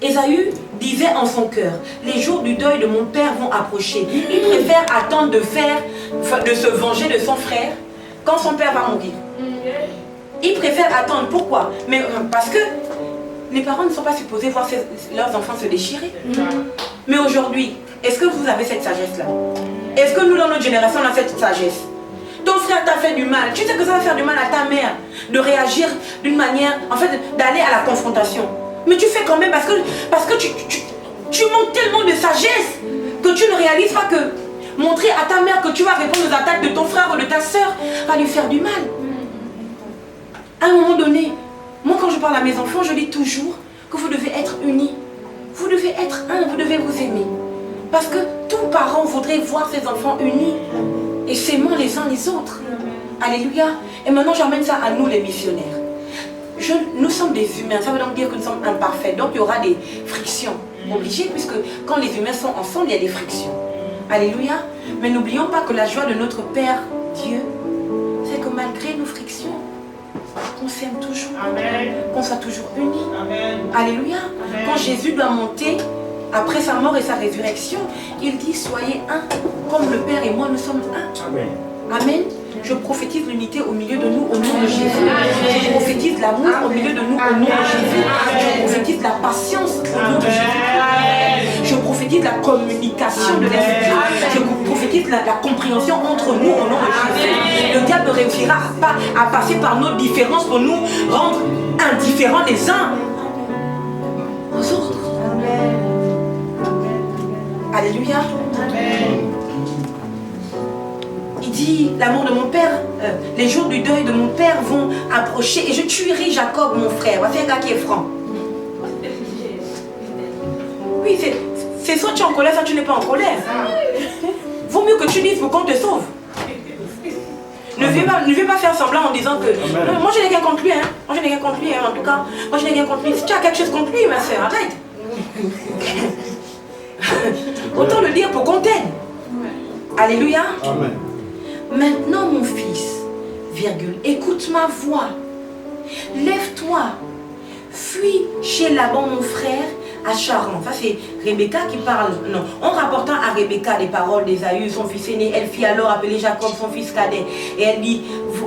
Ésaü disait en son cœur, les jours du deuil de mon père vont approcher. Il préfère attendre de se venger de son frère quand son père va mourir. Il préfère attendre. Pourquoi? Mais parce que les parents ne sont pas supposés voir leurs enfants se déchirer. Mais aujourd'hui, est-ce que vous avez cette sagesse-là? Est-ce que nous, dans notre génération, on a cette sagesse? Ton frère t'a fait du mal. Tu sais que ça va faire du mal à ta mère de réagir d'une manière, en fait, d'aller à la confrontation. Mais tu fais quand même parce que tu manques tellement de sagesse que tu ne réalises pas que montrer à ta mère que tu vas répondre aux attaques de ton frère ou de ta soeur va lui faire du mal. À un moment donné, moi quand je parle à mes enfants, je dis toujours que vous devez être unis. Vous devez être un, vous devez vous aimer. Parce que tout parent voudrait voir ses enfants unis et s'aimant les uns les autres. Alléluia. Et maintenant j'amène ça à nous les missionnaires. Nous sommes des humains, ça veut donc dire que nous sommes imparfaits. Donc il y aura des frictions obligées, puisque quand les humains sont ensemble, il y a des frictions. Alléluia. Mais n'oublions pas que la joie de notre Père Dieu, c'est que malgré nos frictions, qu'on s'aime toujours, qu'on soit toujours unis. Alléluia. Amen. Quand Jésus doit monter, après sa mort et sa résurrection, il dit soyez un, comme le Père et moi nous sommes un. Amen. Amen. Je prophétise l'unité au milieu de nous au nom de Jésus. Je prophétise l'amour au milieu de nous au nom de Jésus. Je prophétise la patience au nom de Jésus. Je prophétise la communication de l'esprit. Je prophétise la compréhension entre nous au nom de Jésus. Le diable ne réussira pas à passer par nos différences pour nous rendre indifférents les uns aux autres. Alléluia. Il dit, l'amour de mon père, les jours du deuil de mon père vont approcher et je tuerai Jacob, mon frère. Voici un gars qui est franc. Oui, c'est soit tu es en colère, soit tu n'es pas en colère. Vaut mieux que tu dises pour qu'on te sauve. Ne viens pas faire semblant en disant que non, moi je n'ai rien contre lui, hein. Moi je n'ai rien contre lui, hein, en tout cas. Moi je n'ai rien contre lui. Si tu as quelque chose contre lui, ma soeur, arrête. Autant le dire pour qu'on t'aide. Alléluia. Amen. Maintenant mon fils, écoute ma voix. Lève-toi. Fuis chez Laban mon frère à Charan. Ça c'est Rebecca qui parle. Non, en rapportant à Rebecca les paroles d'Ésaü, son fils aîné, elle fit alors appeler Jacob son fils cadet. Et elle dit,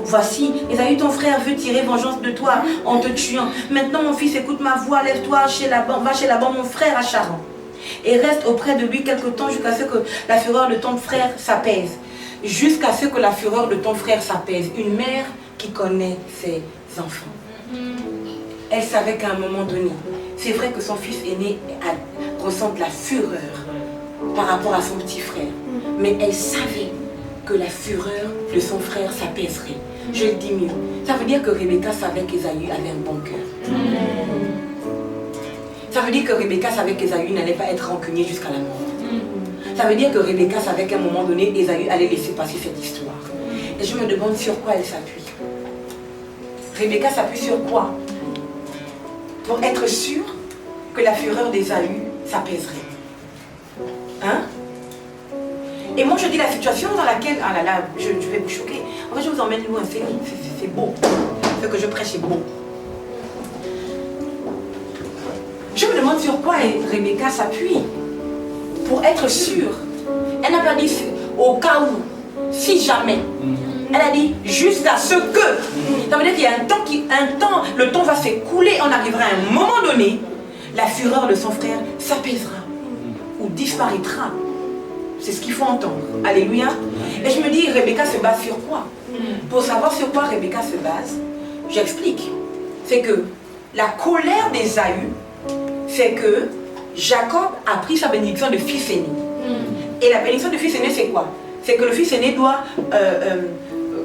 voici, Ésaü ton frère veut tirer vengeance de toi en te tuant. Maintenant mon fils, écoute ma voix, lève-toi chez Laban, va chez Laban mon frère à Charan. Et reste auprès de lui quelque temps jusqu'à ce que la fureur de ton frère s'apaise. Jusqu'à ce que la fureur de ton frère s'apaise. Une mère qui connaît ses enfants. Elle savait qu'à un moment donné, c'est vrai que son fils aîné ressent la fureur par rapport à son petit frère. Mais elle savait que la fureur de son frère s'apaiserait. Je le dis mieux. Ça veut dire que Rebecca savait qu'Ésaü avait un bon cœur. Ça veut dire que Rebecca savait qu'Ésaü n'allait pas être rancunier jusqu'à la mort. Ça veut dire que Rebecca savait qu'à un moment donné, Ésaü allait laisser passer cette histoire. Et je me demande sur quoi elle s'appuie. Rebecca s'appuie sur quoi? Pour être sûre que la fureur d'Ésaü s'apaiserait. Hein? Et moi je dis la situation dans laquelle... Ah là là, je vais vous choquer. En fait je vous emmène loin, c'est beau. Ce que je prêche est beau. Je me demande sur quoi Rebecca s'appuie. Pour être sûre. Elle n'a pas dit au cas où, si jamais. Elle a dit jusqu'à ce que. Ça veut dire qu'il y a un temps, le temps va s'écouler, on arrivera à un moment donné, la fureur de son frère s'apaisera ou disparaîtra. C'est ce qu'il faut entendre. Alléluia. Et je me dis, Rebecca se base sur quoi? Pour savoir sur quoi Rebecca se base, j'explique. C'est que la colère d'Ésaü, c'est que Jacob a pris sa bénédiction de fils aîné. Et la bénédiction de fils aîné, c'est quoi? C'est que le fils aîné doit,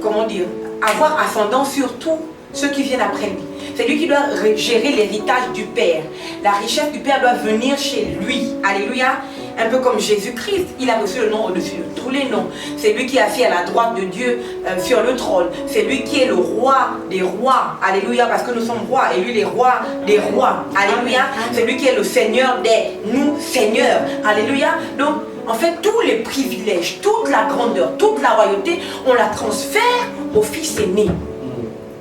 comment dire, avoir ascendant sur tous ceux qui viennent après lui. C'est lui qui doit gérer l'héritage du Père. La richesse du Père doit venir chez lui. Alléluia. Un peu comme Jésus-Christ, il a reçu le nom au-dessus de tous les noms. C'est lui qui est assis à la droite de Dieu sur le trône. C'est lui qui est le roi des rois. Alléluia, parce que nous sommes rois et lui les rois des rois. Alléluia. C'est lui qui est le Seigneur des nous seigneurs. Alléluia. Donc, en fait, tous les privilèges, toute la grandeur, toute la royauté, on la transfère au fils aîné.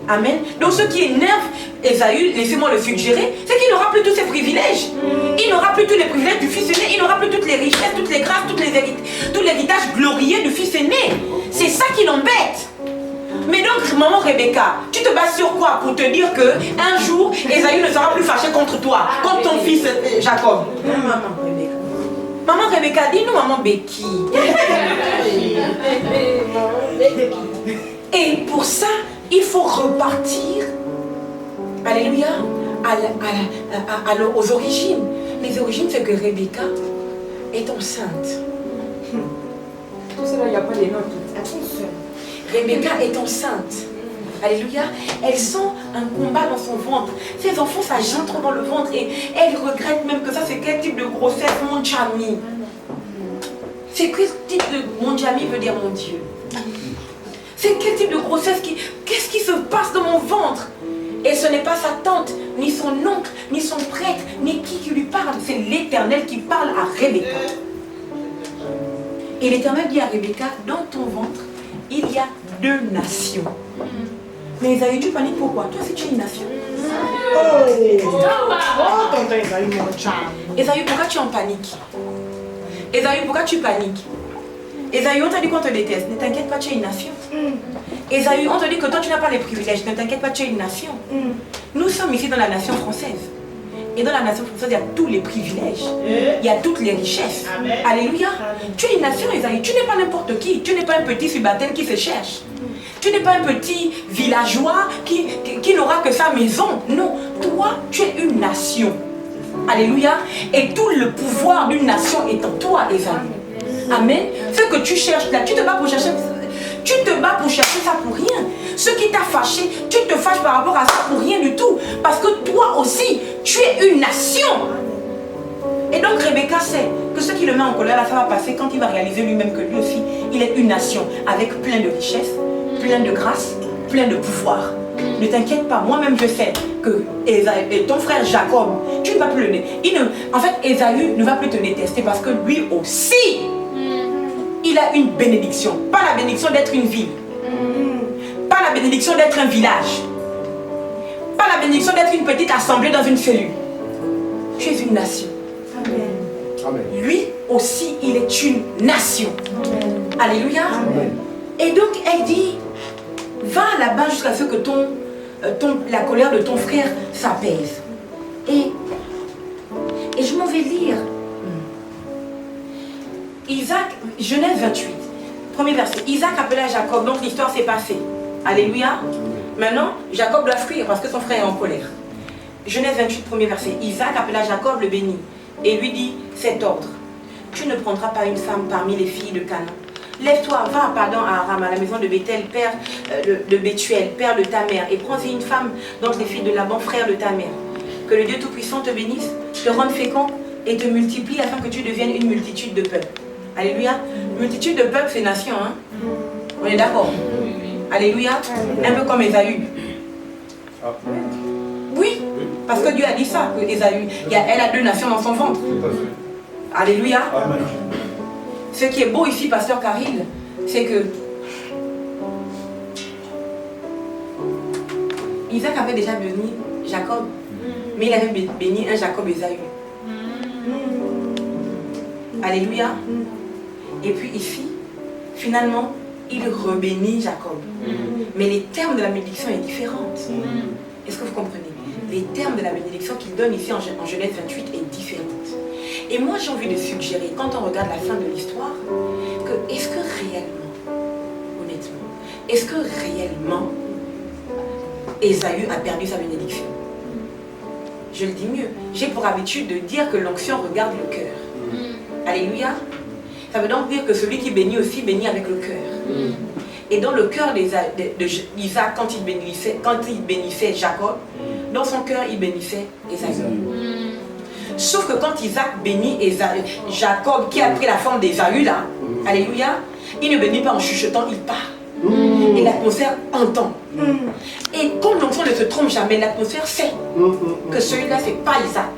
Amen. Donc ce qui énerve Ésaü, laissez-moi le suggérer, c'est qu'il n'aura plus tous ses privilèges. Il n'aura plus tous les privilèges du fils aîné, il n'aura plus toutes les richesses, toutes les grâces, tout l'héritage glorieux du fils aîné. C'est ça qui l'embête. Mais donc, maman Rebecca, tu te bases sur quoi pour te dire qu'un jour, Ésaü ne sera plus fâché contre toi, contre ton fils Jacob? Maman Rebecca. Maman Rebecca, dis-nous maman Becky. Et pour ça, il faut repartir, alléluia, aux origines. Les origines, c'est que Rebecca est enceinte. Tout cela, il n'y a pas les notes. Attention. Rebecca est enceinte. Alléluia. Elle sent un combat dans son ventre. Ses enfants, ça gêne trop dans le ventre. Et elle regrette même que ça, c'est quel type de grossesse, mon chami. C'est quel type de... Mon chami veut dire mon Dieu. C'est quel type de grossesse qu'est-ce qui se passe dans mon ventre? Et ce n'est pas sa tante, ni son oncle, ni son prêtre, ni qui lui parle. C'est l'Éternel qui parle à Rebecca. Et l'Éternel dit à Rebecca, dans ton ventre, il y a 2 nations. Mais Ésaü, tu paniques pourquoi? Toi aussi tu es une nation. Ésaü, pourquoi tu es en panique? Ésaü, pourquoi tu paniques? Ésaü, on t'a dit qu'on te déteste. Ne t'inquiète pas, tu es une nation. Ésaü, on te dit que toi tu n'as pas les privilèges. Ne t'inquiète pas, tu es une nation. Nous sommes ici dans la nation française. Et dans la nation française, il y a tous les privilèges. Il y a toutes les richesses. Amen. Alléluia. Amen. Tu es une nation, Ésaü. Tu n'es pas n'importe qui. Tu n'es pas un petit subalterne qui se cherche. Tu n'es pas un petit villageois qui n'aura que sa maison. Non. Toi, tu es une nation. Alléluia. Et tout le pouvoir d'une nation est en toi, Ésaü. Amen. Ce que tu cherches là, tu te bats pour chercher. Tu te bats pour chercher ça pour rien. Ce qui t'a fâché, tu te fâches par rapport à ça pour rien du tout. Parce que toi aussi, tu es une nation. Et donc Rebecca sait que ce qui le met en colère, là, ça va passer quand il va réaliser lui-même que lui aussi, il est une nation avec plein de richesses, plein de grâce, plein de pouvoir. Ne t'inquiète pas, moi-même je sais que ton frère Jacob, tu ne vas plus le détester. En fait, Ésaü ne va plus te détester parce que lui aussi, il a une bénédiction. Pas la bénédiction d'être une ville. Pas la bénédiction d'être un village. Pas la bénédiction d'être une petite assemblée dans une cellule. Tu es une nation. Amen. Lui aussi, il est une nation. Amen. Alléluia. Amen. Et donc, elle dit, va là-bas jusqu'à ce que la colère de ton frère s'apaise. Et je m'en vais lire. Isaac, Genèse 28, premier verset. Isaac appela Jacob, donc l'histoire s'est passée. Alléluia. Maintenant, Jacob doit fuir parce que son frère est en colère. Genèse 28, premier verset. Isaac appela Jacob, le bénit, et lui dit cet ordre. Tu ne prendras pas une femme parmi les filles de Canaan. Lève-toi, va à Aram, à la maison de Béthel, père de Bethuel, père de ta mère, et prends-y une femme d'entre les filles de Laban, frère de ta mère. Que le Dieu Tout-Puissant te bénisse, te rende fécond et te multiplie afin que tu deviennes une multitude de peuples. Alléluia. Multitude de peuples, c'est nation. Hein? On est d'accord? Alléluia. Un peu comme Ésaü. Oui, parce que Dieu a dit ça, que Ésaü, elle a 2 nations dans son ventre. Alléluia. Ce qui est beau ici, pasteur Caril, c'est que Isaac avait déjà béni Jacob, mais il avait béni un Jacob Ésaü. Alléluia. Et puis ici, finalement, il rebénit Jacob. Mais les termes de la bénédiction sont différents. Est-ce que vous comprenez? Les termes de la bénédiction qu'il donne ici en Genèse 28 est différente. Et moi j'ai envie de suggérer, quand on regarde la fin de l'histoire, que est-ce que réellement, honnêtement, est-ce que réellement Ésaü a perdu sa bénédiction? Je le dis mieux, j'ai pour habitude de dire que l'onction regarde le cœur. Alléluia. Ça veut donc dire que celui qui bénit aussi bénit avec le cœur. Et dans le cœur d'Isaac, quand il bénissait Jacob, dans son cœur, il bénissait Ésaü. Sauf que quand Isaac bénit Jacob, qui a pris la forme d'Ésaü là, alléluia, il ne bénit pas en chuchotant, il parle. Et l'atmosphère entend. Et comme l'enfant ne se trompe jamais, l'atmosphère sait que celui-là, c'est pas Isaac,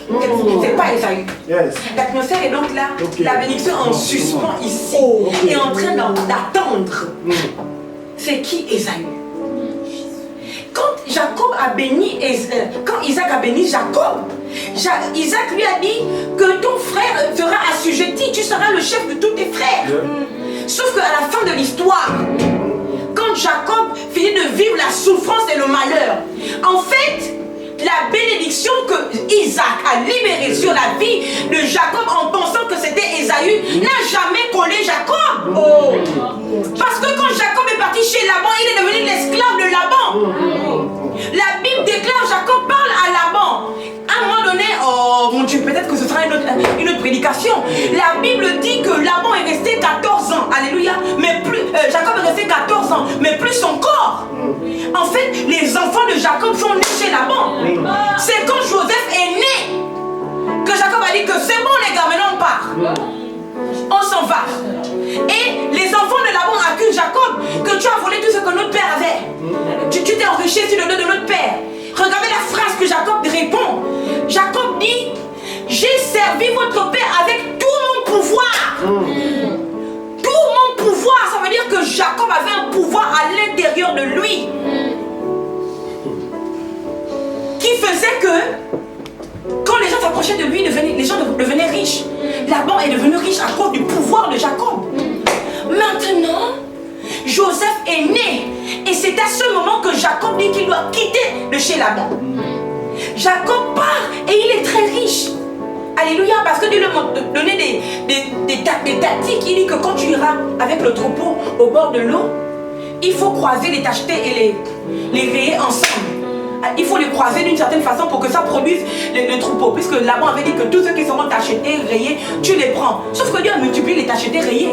c'est pas Ésaü. L'atmosphère est donc là, la bénédiction en suspens ici, et en train d'attendre. C'est qui Ésaü? Quand Jacob a béni, quand Isaac a béni Jacob, Isaac lui a dit que ton frère sera assujetti, tu seras le chef de tous tes frères. Sauf qu'à la fin de l'histoire, quand Jacob finit de vivre la souffrance et le malheur, en fait, la bénédiction que Isaac a libérée sur la vie de Jacob en pensant que c'était Ésaü n'a jamais collé Jacob. Parce que quand Jacob est parti chez Laban, il est devenu l'esclave de Laban. La Bible déclare, Jacob parle à Laban. À un moment donné, oh mon Dieu, peut-être que ce sera une autre prédication. La Bible dit que Laban est resté 14 ans. Alléluia. Mais plus, Jacob est resté 14 ans, mais plus son corps. En fait, les enfants de Jacob sont nés chez Laban. C'est quand Joseph est né que Jacob a dit que c'est bon les gars, maintenant on part. On s'en va. Et les enfants de Laban accusent Jacob que tu as volé tout ce que notre père avait. Tu t'es enrichi sur le dos de notre père. Regardez la phrase que Jacob répond. Jacob dit, j'ai servi votre père avec tout mon pouvoir. Tout mon pouvoir, ça veut dire que Jacob avait un pouvoir à l'intérieur de lui qui faisait que quand les gens s'approchaient de lui, les gens devenaient riches. Laban est devenu riche à cause du pouvoir de Jacob. Maintenant, Joseph est né. Et c'est à ce moment que Jacob dit qu'il doit quitter de chez Laban. Jacob part et il est très riche. Alléluia, parce que Dieu lui a donné des tactiques. Il dit que quand tu iras avec le troupeau au bord de l'eau, il faut croiser les tachetés et les rayer ensemble. Il faut les croiser d'une certaine façon pour que ça produise le troupeau. Puisque Laban avait dit que tous ceux qui seront tachetés, rayés, tu les prends. Sauf que Dieu a multiplié les tachetés rayés.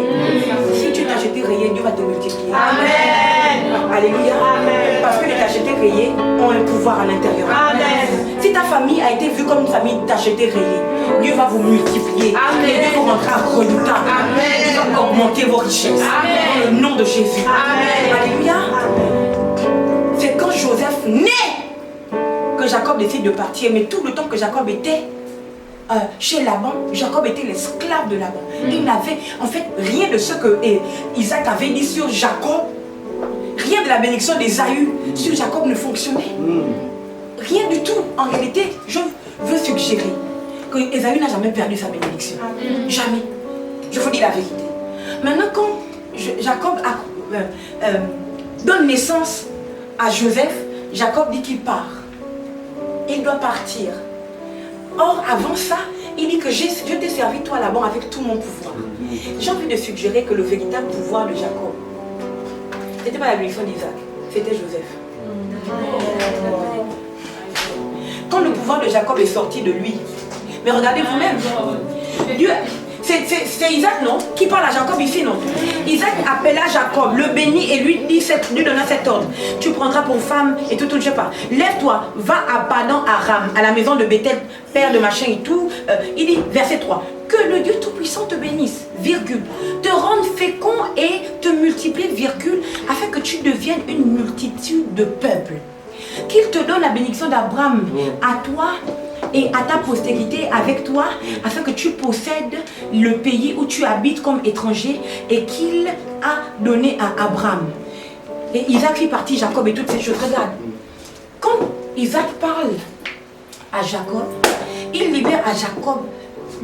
Si tu es tacheté rayé, Dieu va te multiplier. Amen. Alléluia. Amen. Parce que les tachetés rayés ont un pouvoir à l'intérieur. Amen. Si ta famille a été vue comme une famille tachetée rayée, Dieu va vous multiplier. Amen. Et Dieu vous rendra redoutable. Dieu va augmenter vos richesses. Amen. Dans le nom de Jésus. Amen. Alléluia. C'est quand Joseph naît que Jacob décide de partir, mais tout le temps que Jacob était chez Laban, Jacob était l'esclave de Laban. Il n'avait en fait rien de ce que Isaac avait dit sur Jacob, rien de la bénédiction d'Ésaü sur Jacob ne fonctionnait. Rien du tout. En réalité, je veux suggérer que Ésaü n'a jamais perdu sa bénédiction. Jamais. Je vous dis la vérité. Maintenant, quand Jacob donne naissance à Joseph, Jacob dit qu'il part. Il doit partir. Or, avant ça, il dit que je t'ai servi toi là-bas avec tout mon pouvoir. J'ai envie de suggérer que le véritable pouvoir de Jacob, ce n'était pas la bénédiction d'Isaac, c'était Joseph. Quand le pouvoir de Jacob est sorti de lui, mais regardez vous-même, Dieu, c'est Isaac, non? Qui parle à Jacob ici, non? Isaac appela Jacob, le bénit et lui donna cet ordre. Tu prendras pour femme et tout, je sais pas. Lève-toi, va à Padan Aram, à la maison de Bethel, père de machin et tout. Il dit, verset 3, que le Dieu Tout-Puissant te bénisse, virgule, te rende fécond et te multiplie, virgule, afin que tu deviennes une multitude de peuples. Qu'il te donne la bénédiction d'Abraham à toi et à ta postérité avec toi, afin que tu possèdes le pays où tu habites comme étranger et qu'il a donné à Abraham. Et Isaac fit partie, Jacob et toutes ces choses. Regarde, quand Isaac parle à Jacob, il libère à Jacob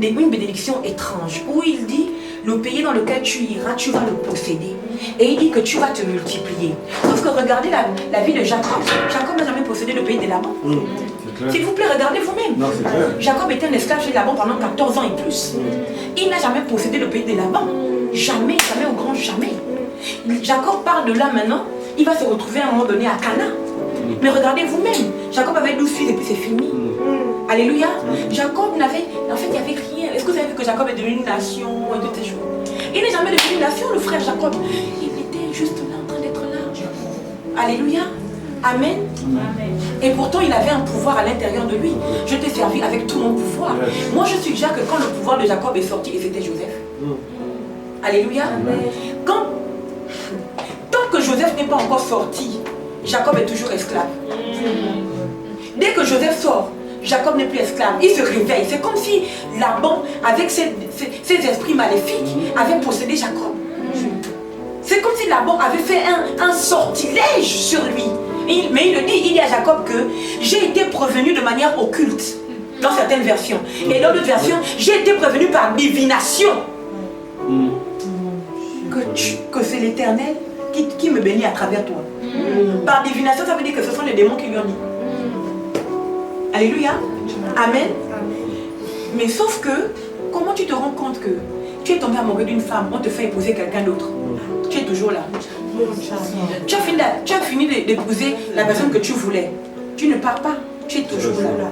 une bénédiction étrange, où il dit, le pays dans lequel tu iras, tu vas le posséder. Et il dit que tu vas te multiplier. Sauf que regardez la vie de Jacob. Jacob n'a jamais possédé le pays de Laban. S'il vous plaît, regardez vous-même. Jacob était un esclave chez Laban pendant 14 ans et plus. Il n'a jamais possédé le pays de Laban. Jamais, jamais au grand jamais. Jacob parle de là maintenant. Il va se retrouver à un moment donné à Cana. Mais regardez vous-même. Jacob avait 12 fils et puis c'est fini. Alléluia. Jacob n'avait... En fait, il n'y avait rien. Est-ce que vous avez vu que Jacob est devenu une nation et toutes ces choses? Il Il n'est jamais devenu nation, le frère Jacob. Il était juste là en train d'être là. Alléluia. Amen. Amen. Et pourtant, il avait un pouvoir à l'intérieur de lui. Je t'ai servi avec tout mon pouvoir. Moi, je suggère que quand le pouvoir de Jacob est sorti, et c'était Joseph. Alléluia. Tant que Joseph n'est pas encore sorti, Jacob est toujours esclave. Dès que Joseph sort, Jacob n'est plus esclave. Il se réveille. C'est comme si Laban, avec ses esprits maléfiques, avait possédé Jacob. C'est comme si Laban avait fait un sortilège sur lui. Mais il le dit, il dit à Jacob que j'ai été prévenu de manière occulte, dans certaines versions. Et dans d'autres versions, j'ai été prévenu par divination. Que c'est l'Éternel qui me bénit à travers toi. Par divination, ça veut dire que ce sont les démons qui lui ont dit. Alléluia. Amen. Mais sauf que, comment tu te rends compte que tu es tombé amoureux d'une femme, on te fait épouser quelqu'un d'autre? Tu es toujours là. Tu as fini d'épouser la personne que tu voulais. Tu ne pars pas. Tu es toujours là.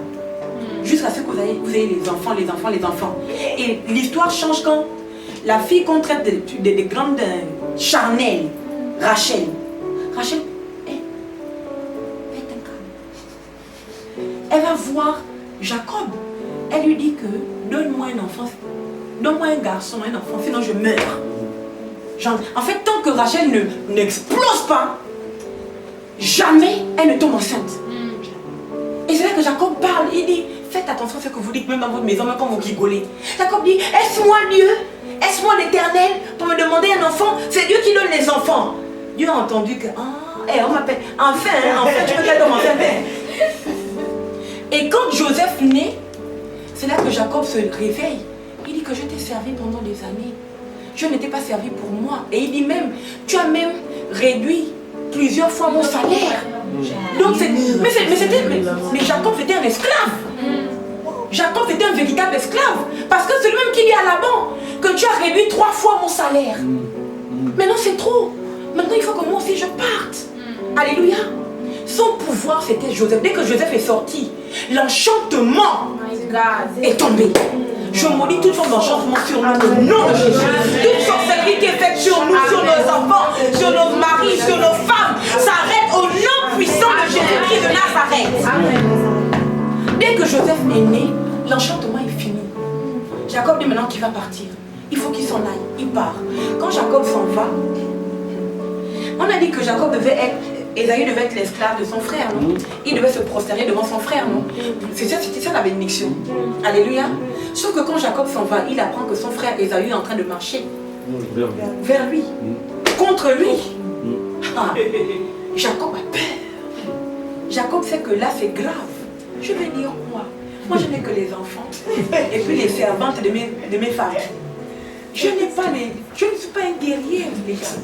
Jusqu'à ce que vous ayez les enfants. Et l'histoire change quand la fille qu'on traite des grandes charnelles, Rachel est un cas. Elle va voir Jacob. Elle lui dit que donne-moi un enfant. Donne-moi un garçon, un enfant, sinon je meurs. En fait, tant que Rachel n'explose pas, jamais elle ne tombe enceinte. Et c'est là que Jacob parle. Il dit, faites attention à ce que vous dites, même dans votre maison, même quand vous rigolez. Jacob dit, est-ce moi Dieu? Est-ce moi l'Éternel pour me demander un enfant? C'est Dieu qui donne les enfants. Dieu a entendu que, on m'appelle, enfin, tu veux qu'elle tombe enceinte. Et quand Joseph naît, c'est là que Jacob se réveille. Il dit que je t'ai servi pendant des années. Je n'étais pas servi pour moi. Et il dit même, tu as même réduit plusieurs fois mon salaire. Donc mais Jacob était un esclave. Jacob était un véritable esclave. Parce que c'est lui-même qui dit à Laban que tu as réduit 3 fois mon salaire. Maintenant c'est trop. Maintenant il faut que moi aussi je parte. Alléluia. Son pouvoir c'était Joseph. Dès que Joseph est sorti, l'enchantement est tombé. Je maudis toute forme d'enchantement sur nous au nom de Jésus. Toute sorcellerie qui est faite sur nous, sur nos enfants, sur nos maris, sur nos femmes, s'arrête au nom puissant de Jésus-Christ de Nazareth. Dès que Joseph est né, l'enchantement est fini. Jacob dit maintenant qu'il va partir. Il faut qu'il s'en aille. Il part. Quand Jacob s'en va, on a dit que Jacob devait être... Ésaü devait être l'esclave de son frère, non? Il devait se prosterner devant son frère, non? C'était ça la bénédiction. Alléluia. Sauf que quand Jacob s'en va, il apprend que son frère Ésaü est en train de marcher vers lui, contre lui. Jacob a peur. Jacob sait que là c'est grave. Je vais dire quoi? Moi je n'ai que les enfants et puis les servantes de mes femmes. Je ne suis pas un guerrier, les gars.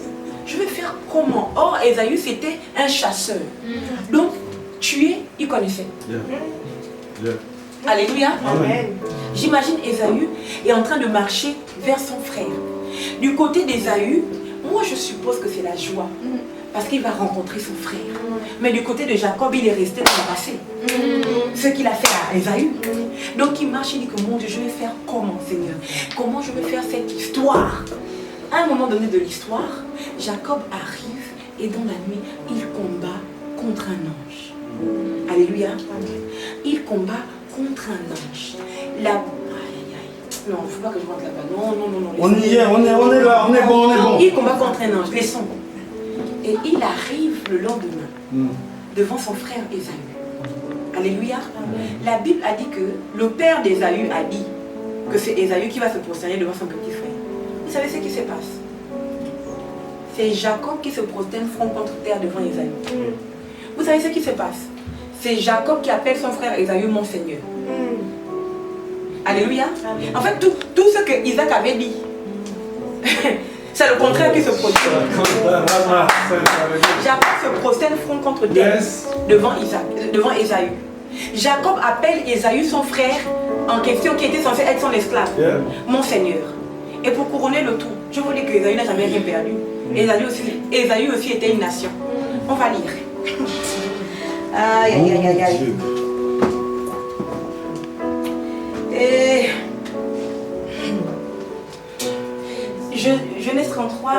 Je vais faire comment? Or, Ésaü, c'était un chasseur. Donc, tuer, il connaissait. Alléluia. J'imagine Ésaü est en train de marcher vers son frère. Du côté d'Ésaü, moi je suppose que c'est la joie. Parce qu'il va rencontrer son frère. Mais du côté de Jacob, il est resté dans le passé. Ce qu'il a fait à Ésaü. Donc il marche, il dit que mon Dieu, je vais faire comment, Seigneur? Comment je vais faire cette histoire? À un moment donné de l'histoire, Jacob arrive et dans la nuit, il combat contre un ange. Alléluia. Il combat contre un ange. Aïe, aïe, aïe. Non, il ne faut pas que je rentre là-bas. Non. On y est, on est là, on est bon. Il combat contre un ange, laissons. Et il arrive le lendemain devant son frère Ésaü. Alléluia. La Bible a dit que le père d'Ésaü a dit que c'est Ésaü qui va se prosterner devant son petit frère. Vous savez ce qui se passe? C'est Jacob qui se prosterne front contre terre devant Ésaü. Vous savez ce qui se passe? C'est Jacob qui appelle son frère Ésaü mon Seigneur. Alléluia. En fait, tout ce que Isaac avait dit, c'est le contraire qui se prosterne. Jacob se prosterne front contre terre devant Ésaü. Jacob appelle Ésaü son frère en question qui était censé être son esclave. Mon Seigneur. Et pour couronner le tout, je vous dis que Ésaü n'a jamais rien perdu. Ésaü aussi était une nation. On va lire. Aïe, aïe, aïe, aïe, aïe. Et Genèse 33.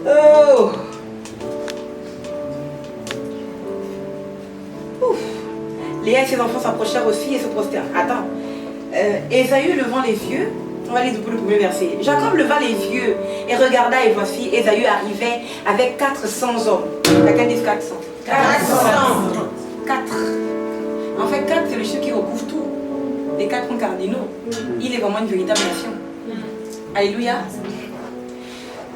Oh. Ouf. Léa et ses enfants s'approchèrent aussi et se prostèrent. Attends. Ésaü levant les yeux, on va lire le premier verset. Jacob leva les yeux et regarda, et voici, Ésaü arrivait avec 400 hommes. Chacun dit 400. 4. En fait, 4, c'est le chiffre qui recouvre tout. Les 4 points cardinaux. Il est vraiment une véritable nation. Alléluia.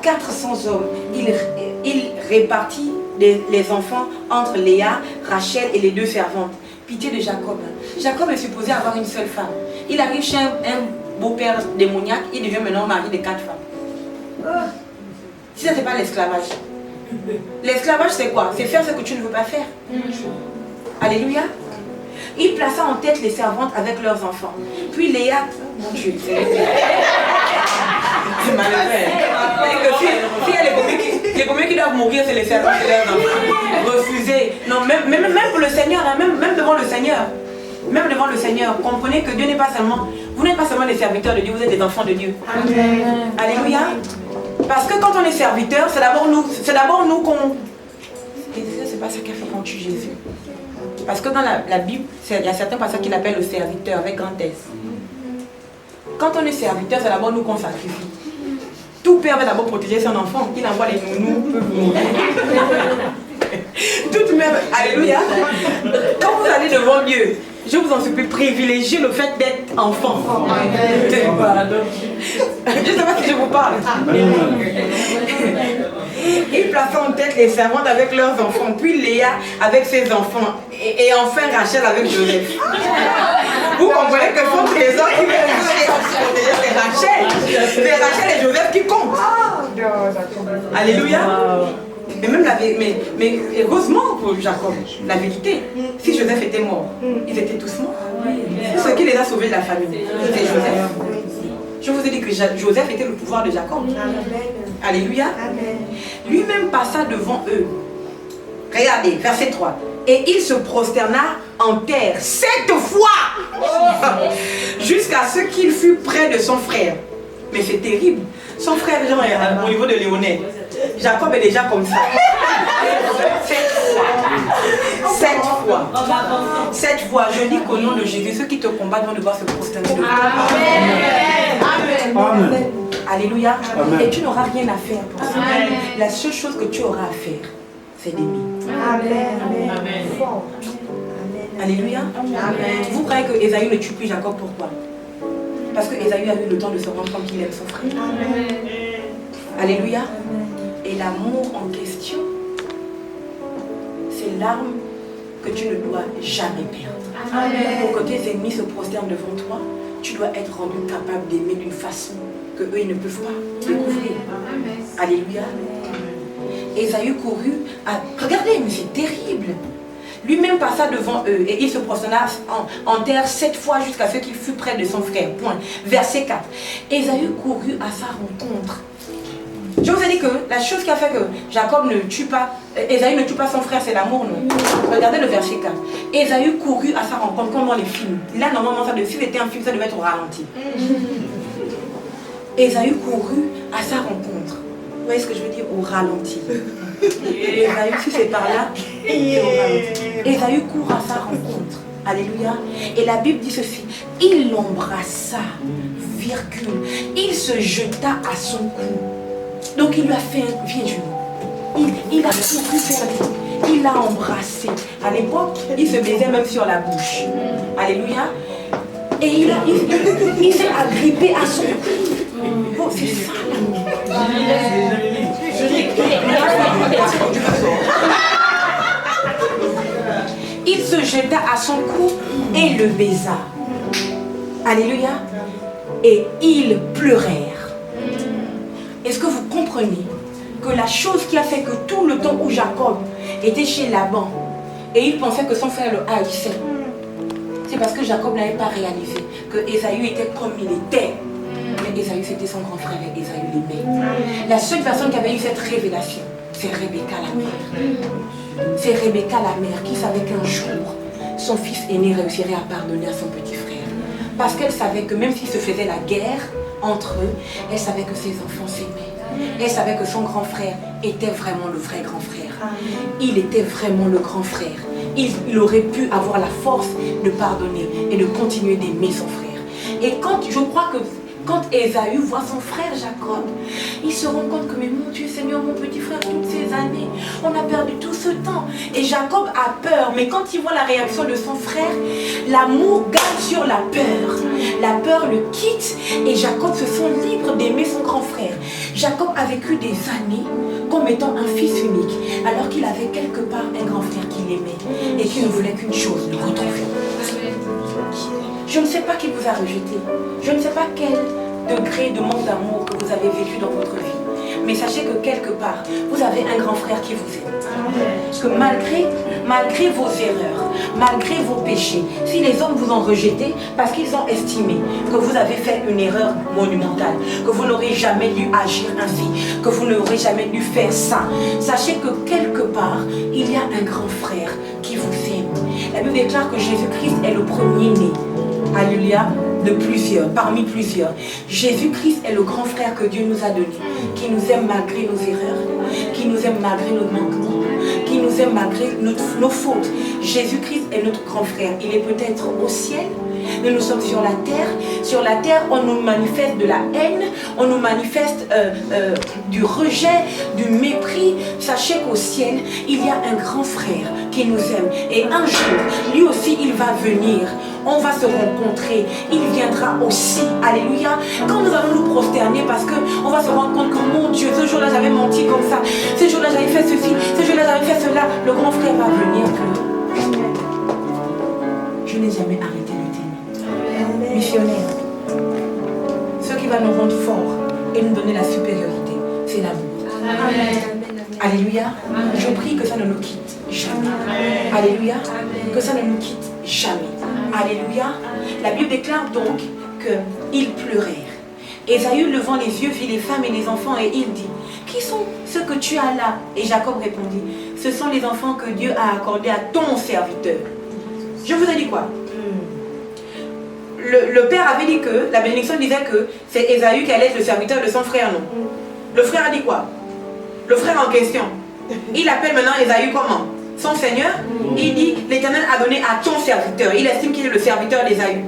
400 hommes. Il répartit les enfants entre Léa, Rachel et les 2 servantes. Pitié de Jacob. Jacob est supposé avoir une seule femme. Il arrive chez un beau-père démoniaque, il devient maintenant mari de 4 femmes. Si ça, c'est pas l'esclavage. L'esclavage, c'est quoi? C'est faire ce que tu ne veux pas faire. Alléluia. Il plaça en tête les servantes avec leurs enfants. Puis Léa, mon Dieu, c'est malheureux. Si il y a les premiers qui doivent mourir, c'est les servantes et leurs enfants. Refuser. Non, même pour le Seigneur, hein, même devant le Seigneur. Même devant le Seigneur, comprenez que Dieu n'est pas seulement, vous n'êtes pas seulement des serviteurs de Dieu, vous êtes des enfants de Dieu. Amen. Alléluia. Parce que quand on est serviteur, c'est d'abord nous qu'on... Et c'est pas ça qui a fait rentrer Jésus. Parce que dans la Bible, il y a certains passages qu'il appelle le serviteur avec grand S. Quand on est serviteur, c'est d'abord nous qu'on sacrifie. Tout père va d'abord protéger son enfant. Il envoie les nounous, peut mourir. Toute mère, alléluia. Quand vous allez devant Dieu, je vous en supplie, privilégiez le fait d'être enfant. Je ne sais pas si je vous parle. Il plaça en tête les servantes avec leurs enfants, puis Léa avec ses enfants, et enfin Rachel avec Joseph. Vous comprenez que son trésor qui vient c'est Rachel. C'est Rachel et Joseph qui comptent. Alléluia. Mais heureusement pour Jacob, la vérité, si Joseph était mort, ils étaient tous morts. Ce qui les a sauvés de la famine, c'est Joseph. Je vous ai dit que Joseph était le pouvoir de Jacob. Alléluia. Lui-même passa devant eux. Regardez, verset 3. Et il se prosterna en terre 7 fois jusqu'à ce qu'il fut près de son frère. Mais c'est terrible. Son frère, genre, au niveau de Léonet, Jacob est déjà comme ça. 7 fois. 7 fois. Je dis qu'au nom de Jésus, ceux qui te combattent vont devoir se prosterner devant toi. Amen. Alléluia. Amen. Et tu n'auras rien à faire pour ça. La seule chose que tu auras à faire, c'est d'aimer. Amen. Alléluia. Vous croyez que Ésaü ne tue plus Jacob, pourquoi? Parce que Ésaü a eu le temps de se rendre compte qu'il aime son frère. Alléluia. Et l'amour en question, c'est l'arme que tu ne dois jamais perdre. Pour que tes ennemis se prosternent devant toi, tu dois être rendu capable d'aimer d'une façon que eux ils ne peuvent pas découvrir. Alléluia. Ésaü courut à... Regardez, mais c'est terrible. Lui-même passa devant eux et il se prosterna en terre 7 fois jusqu'à ce qu'il fût près de son frère. Point. Verset 4. Ésaü courut à sa rencontre. Je vous ai dit que la chose qui a fait que Jacob ne tue pas, Ésaü ne tue pas son frère, c'est l'amour, non? Regardez le verset 4. Ésaü courut à sa rencontre, comme dans les films. Là, normalement, s'il était un film, ça devait être au ralenti. Ésaü courut à sa rencontre. Vous voyez ce que je veux dire? Au ralenti. Ésaü, si c'est par là, c'est au ralenti. Ésaü court à sa rencontre. Alléluia. Et la Bible dit ceci. Il l'embrassa, virgule. Il se jeta à son cou. Donc il lui a fait un viens genou. Il a couru vers lui. Il l'a embrassé. À l'époque, il se baisait même sur la bouche. Alléluia. Et il s'est agrippé à son cou. Oh, c'est ça l'amour. Il se jeta à son cou et le baisa. Alléluia. Et ils pleurèrent. Est-ce que vous comprenez que la chose qui a fait que tout le temps où Jacob était chez Laban et il pensait que son frère le haïssait, c'est parce que Jacob n'avait pas réalisé que Ésaü était comme il était. Mais Ésaü c'était son grand frère et Ésaü l'aimait. La seule personne qui avait eu cette révélation, c'est Rebecca la mère. C'est Rebecca la mère qui savait qu'un jour, son fils aîné réussirait à pardonner à son petit frère. Parce qu'elle savait que même s'ils se faisaient la guerre entre eux, elle savait que ses enfants s'aimaient. Elle savait que son grand frère était vraiment le vrai grand frère. Il était vraiment le grand frère. Il aurait pu avoir la force de pardonner et de continuer d'aimer son frère. Et je crois que quand Ésaü voit son frère Jacob, il se rend compte que, mais mon Dieu Seigneur, mon petit frère, toutes ces années, on a perdu tout ce temps. Et Jacob a peur, mais quand il voit la réaction de son frère, l'amour gagne sur la peur. La peur le quitte et Jacob se sent libre d'aimer son grand frère. Jacob a vécu des années comme étant un fils unique, alors qu'il avait quelque part un grand frère qu'il aimait et qui ne voulait qu'une chose, le retrouver. Je ne sais pas qui vous a rejeté. Je ne sais pas quel degré de manque d'amour que vous avez vécu dans votre vie. Mais sachez que quelque part, vous avez un grand frère qui vous aime. Que malgré vos erreurs, malgré vos péchés, si les hommes vous ont rejeté parce qu'ils ont estimé que vous avez fait une erreur monumentale, que vous n'aurez jamais dû agir ainsi, que vous n'aurez jamais dû faire ça, sachez que quelque part, il y a un grand frère qui vous aime. La Bible déclare que Jésus-Christ est le premier-né. Alléluia, de plusieurs, parmi plusieurs. Jésus-Christ est le grand frère que Dieu nous a donné, qui nous aime malgré nos erreurs, qui nous aime malgré nos manquements, qui nous aime malgré nos fautes. Jésus-Christ est notre grand frère. Il est peut-être au ciel, mais nous sommes sur la terre. Sur la terre, on nous manifeste de la haine, on nous manifeste du rejet, du mépris. Sachez qu'au ciel, il y a un grand frère qui nous aime. Et un jour, lui aussi, il va venir. On va se rencontrer. Il viendra aussi. Alléluia. Quand nous allons nous prosterner, parce qu'on va se rendre compte que mon Dieu, ce jour-là, j'avais menti comme ça. Ce jour-là, j'avais fait ceci. Ce jour-là, j'avais fait cela. Le grand frère va venir. Je n'ai jamais arrêté de t'aimer. Missionnaire. Ce qui va nous rendre forts et nous donner la supériorité, c'est l'amour. Alléluia. Je prie que ça ne nous quitte jamais. Alléluia. Que ça ne nous quitte jamais. Alléluia. La Bible déclare donc qu'ils pleurèrent. Ésaü, levant les yeux, vit les femmes et les enfants et il dit, qui sont ceux que tu as là? Et Jacob répondit, ce sont les enfants que Dieu a accordés à ton serviteur. Je vous ai dit quoi? Le père avait dit que, la bénédiction disait que c'est Ésaü qui allait être le serviteur de son frère, non? Le frère a dit quoi? Le frère en question. Il appelle maintenant Ésaü comment? Son Seigneur. Il dit, l'Éternel a donné à ton serviteur. Il estime qu'il est le serviteur d'Ésaü.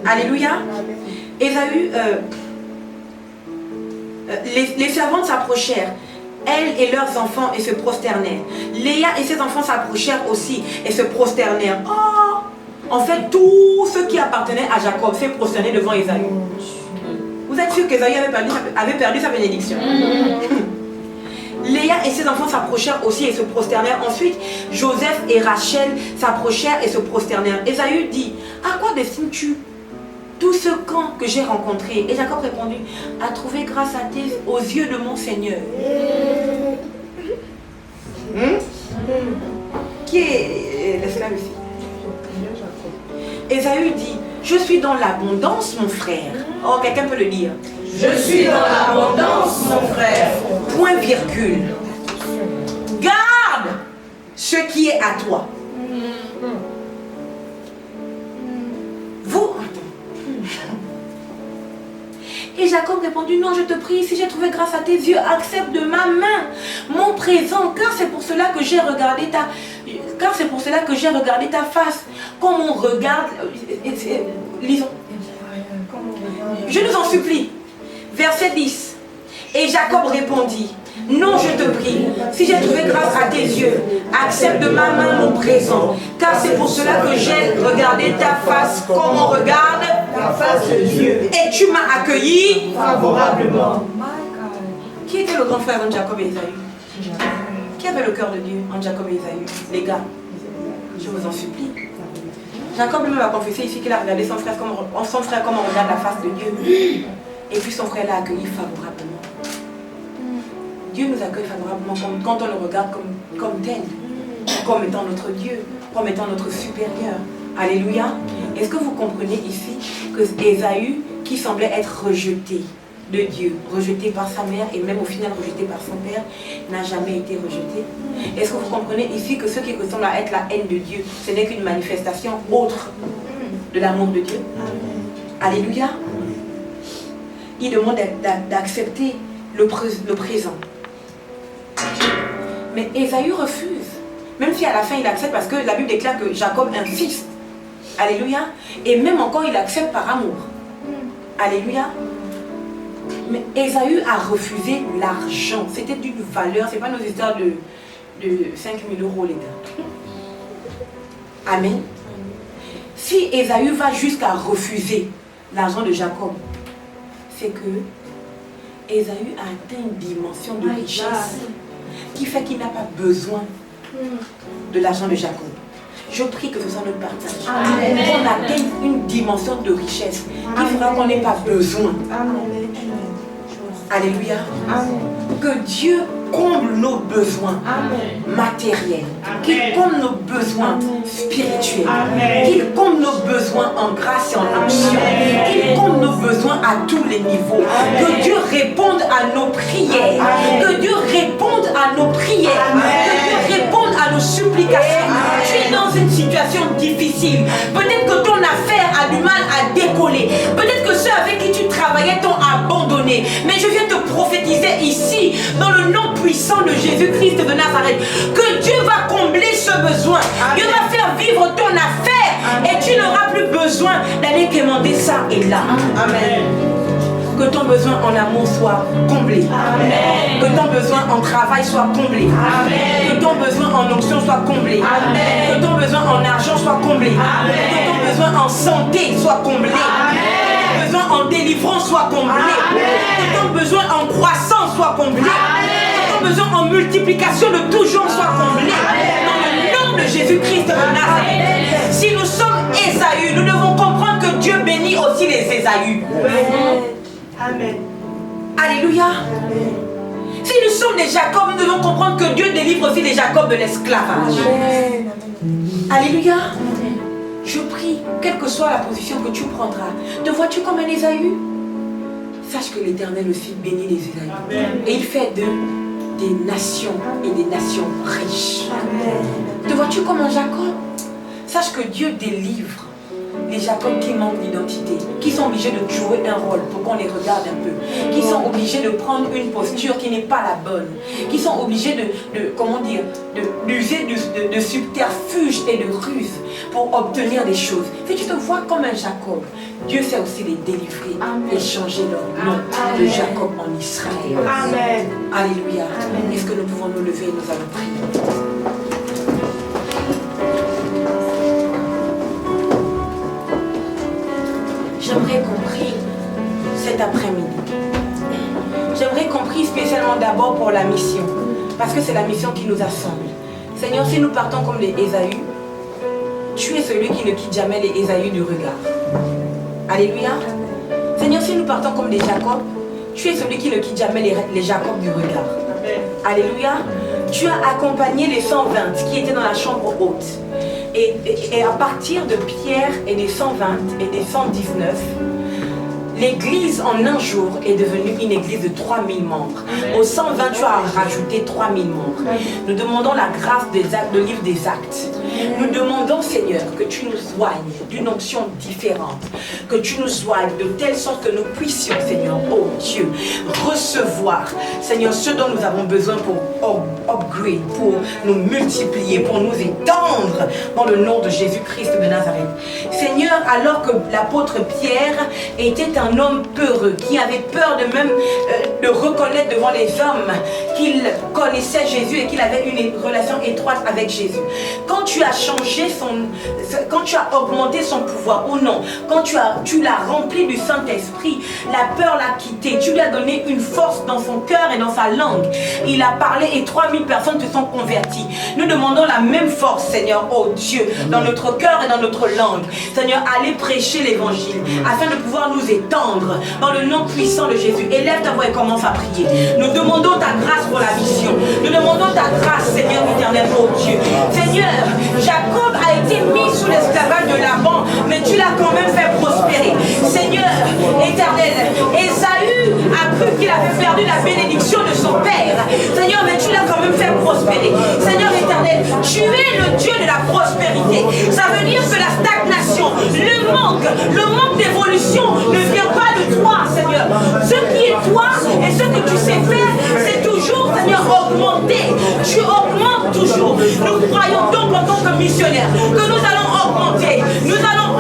Alléluia. Ésaü, les servantes s'approchèrent, elles et leurs enfants, et se prosternèrent. Léa et ses enfants s'approchèrent aussi et se prosternèrent. Oh! En fait, tout ce qui appartenait à Jacob s'est prosterné devant Ésaü. Vous êtes sûr qu'Ésaü avait perdu sa bénédiction? Léa et ses enfants s'approchèrent aussi et se prosternèrent. Ensuite, Joseph et Rachel s'approchèrent et se prosternèrent. Ésaü dit, à quoi destines-tu tout ce camp que j'ai rencontré? Et Jacob répondit, à trouver grâce aux yeux de mon Seigneur. Qui est l'esclave ici? Ésaü dit, je suis dans l'abondance, mon frère. Oh, quelqu'un peut le dire. Je suis dans l'abondance, mon frère. Point virgule. Garde ce qui est à toi. Vous. Et Jacob répondit, non, je te prie, si j'ai trouvé grâce à tes yeux, accepte de ma main mon présent, car c'est pour cela que j'ai regardé ta face, comme on regarde. Lisons. Je nous en supplie. Verset 10. Et Jacob répondit, non, je te prie, si j'ai trouvé grâce à tes yeux, accepte de ma main mon présent, car c'est pour cela que j'ai regardé ta face comme on regarde La face de Dieu. et tu m'as accueilli Favorablement. Qui était le grand frère entre Jacob et Ésaü? Qui avait le cœur de Dieu entre Jacob et Ésaü? Les gars, je vous en supplie. Jacob lui-même a confessé ici qu'il a regardé son frère comme on regarde la face de Dieu. Et puis son frère l'a accueilli favorablement. Dieu nous accueille favorablement quand on le regarde comme tel, comme étant notre Dieu, comme étant notre supérieur. Alléluia. Est-ce que vous comprenez ici que Ésaü, qui semblait être rejeté de Dieu, rejeté par sa mère et même au final rejeté par son père, n'a jamais été rejeté? Est-ce que vous comprenez ici que ce qui ressemble à être la haine de Dieu, ce n'est qu'une manifestation autre de l'amour de Dieu? Alléluia. Il demande d'accepter le présent. Mais Ésaü refuse. Même si à la fin il accepte parce que la Bible déclare que Jacob insiste. Alléluia. Et même encore il accepte par amour. Alléluia. Mais Ésaü a refusé l'argent. C'était d'une valeur. Ce n'est pas nos histoires de 5 000 € les gars. Amen. Si Ésaü va jusqu'à refuser l'argent de Jacob, c'est que Ésaü a atteint une dimension de richesse qui fait qu'il n'a pas besoin de l'argent de Jacob. Je prie que ce soit notre partage. Qu'on atteigne une dimension de richesse qui fera qu'on n'ait pas besoin. Alléluia. Que Dieu comble nos besoins matériels, qu'il comble nos besoins spirituels, qu'il comble nos besoins en grâce et en onction, qu'il comble nos besoins à tous les niveaux, que Dieu réponde à nos prières, que Dieu réponde à nos prières, que Dieu réponde à nos supplications. Tu es dans une situation difficile, peut-être que ton affaire a du mal à décoller, peut-être que ceux avec qui tu travaillais t'ont abandonné, mais je viens te prophétiser ici, dans le nom puissant de Jésus-Christ de Nazareth, que Dieu va combler ce besoin. Dieu va faire vivre ton affaire et tu n'auras plus besoin d'aller demander ça et là. Amen. Que ton besoin en amour soit comblé. Amen. Que ton besoin en travail soit comblé. Amen. Que ton besoin en onction soit comblé. Amen. Que ton besoin en argent soit comblé. Amen. Que ton besoin en santé soit comblé. Amen. Que ton besoin en délivrance soit comblé. Amen. Que ton besoin en croissance soit comblé. Amen. Besoin en multiplication de tout genre soit comblé dans le nom de Jésus-Christ de Nazareth. Si nous sommes Ésaü, nous devons comprendre que Dieu bénit aussi les Ésaü. Amen. Alléluia. Amen. Si nous sommes des Jacob, nous devons comprendre que Dieu délivre aussi les Jacob de l'esclavage. Alléluia. Je prie, quelle que soit la position que tu prendras, te vois-tu comme un Ésaü? Sache que l'Éternel aussi bénit les Ésaü. Et il fait des nations et des nations riches. Amen. Te vois-tu comme un Jacob? Sache que Dieu délivre les Jacob qui manquent d'identité, qui sont obligés de jouer un rôle pour qu'on les regarde un peu, qui sont obligés de prendre une posture qui n'est pas la bonne, qui sont obligés d'user de subterfuge et de ruse pour obtenir des choses. Si tu te vois comme un Jacob, Dieu sait aussi les délivrer et changer leur nom de Jacob en Israël. Amen. Alléluia. Est-ce que nous pouvons nous lever et nous allons prier? J'aimerais qu'on prie cet après-midi. J'aimerais qu'on prie spécialement d'abord pour la mission, parce que c'est la mission qui nous assemble. Seigneur, si nous partons comme les Ésaü, tu es celui qui ne quitte jamais les Ésaü du regard. Alléluia. Seigneur, si nous partons comme des Jacob, tu es celui qui ne quitte jamais les Jacob du regard. Alléluia. Tu as accompagné les 120 qui étaient dans la chambre haute. Et à partir de Pierre et des 120 et des 119, l'église en un jour est devenue une église de 3000 membres. Aux 120, tu as rajouté 3000 membres. Nous demandons la grâce des actes, le livre des actes. Nous demandons, Seigneur, que tu nous soignes d'une onction différente, que tu nous soignes de telle sorte que nous puissions, Seigneur, oh Dieu, recevoir, Seigneur, ce dont nous avons besoin pour upgrade, pour nous multiplier, pour nous étendre dans le nom de Jésus-Christ de Nazareth. Seigneur, alors que l'apôtre Pierre était un homme peureux, qui avait peur de même de reconnaître devant les hommes qu'il connaissait Jésus et qu'il avait une relation étroite avec Jésus. Quand tu as changé quand tu as augmenté son pouvoir ou non, quand tu l'as rempli du Saint-Esprit, la peur l'a quitté, tu lui as donné une force dans son cœur et dans sa langue. Il a parlé et 3000 personnes se sont converties. Nous demandons la même force, Seigneur, oh Dieu, dans notre cœur et dans notre langue. Seigneur, allez prêcher l'évangile afin de pouvoir nous étendre dans le nom puissant de Jésus. Élève ta voix et commence à prier. Nous demandons ta grâce pour la mission. Nous demandons ta grâce, Seigneur éternel, oh Dieu. Seigneur, Jacob a été mis sous l'esclavage de Laban, mais tu l'as quand même fait prospérer. Seigneur éternel, Ésaü a cru qu'il avait perdu la bénédiction de son père. Seigneur, mais tu l'as quand même fait prospérer. Seigneur éternel, éternel, tu es le Dieu de la prospérité. Ça veut dire que la stagnation, le manque d'évolution ne vient pas de toi, Seigneur. Ce qui est toi et ce que tu sais faire, c'est toujours, Seigneur, augmenter. Tu augmentes toujours. Nous croyons donc en tant que missionnaires que nous allons augmenter, nous allons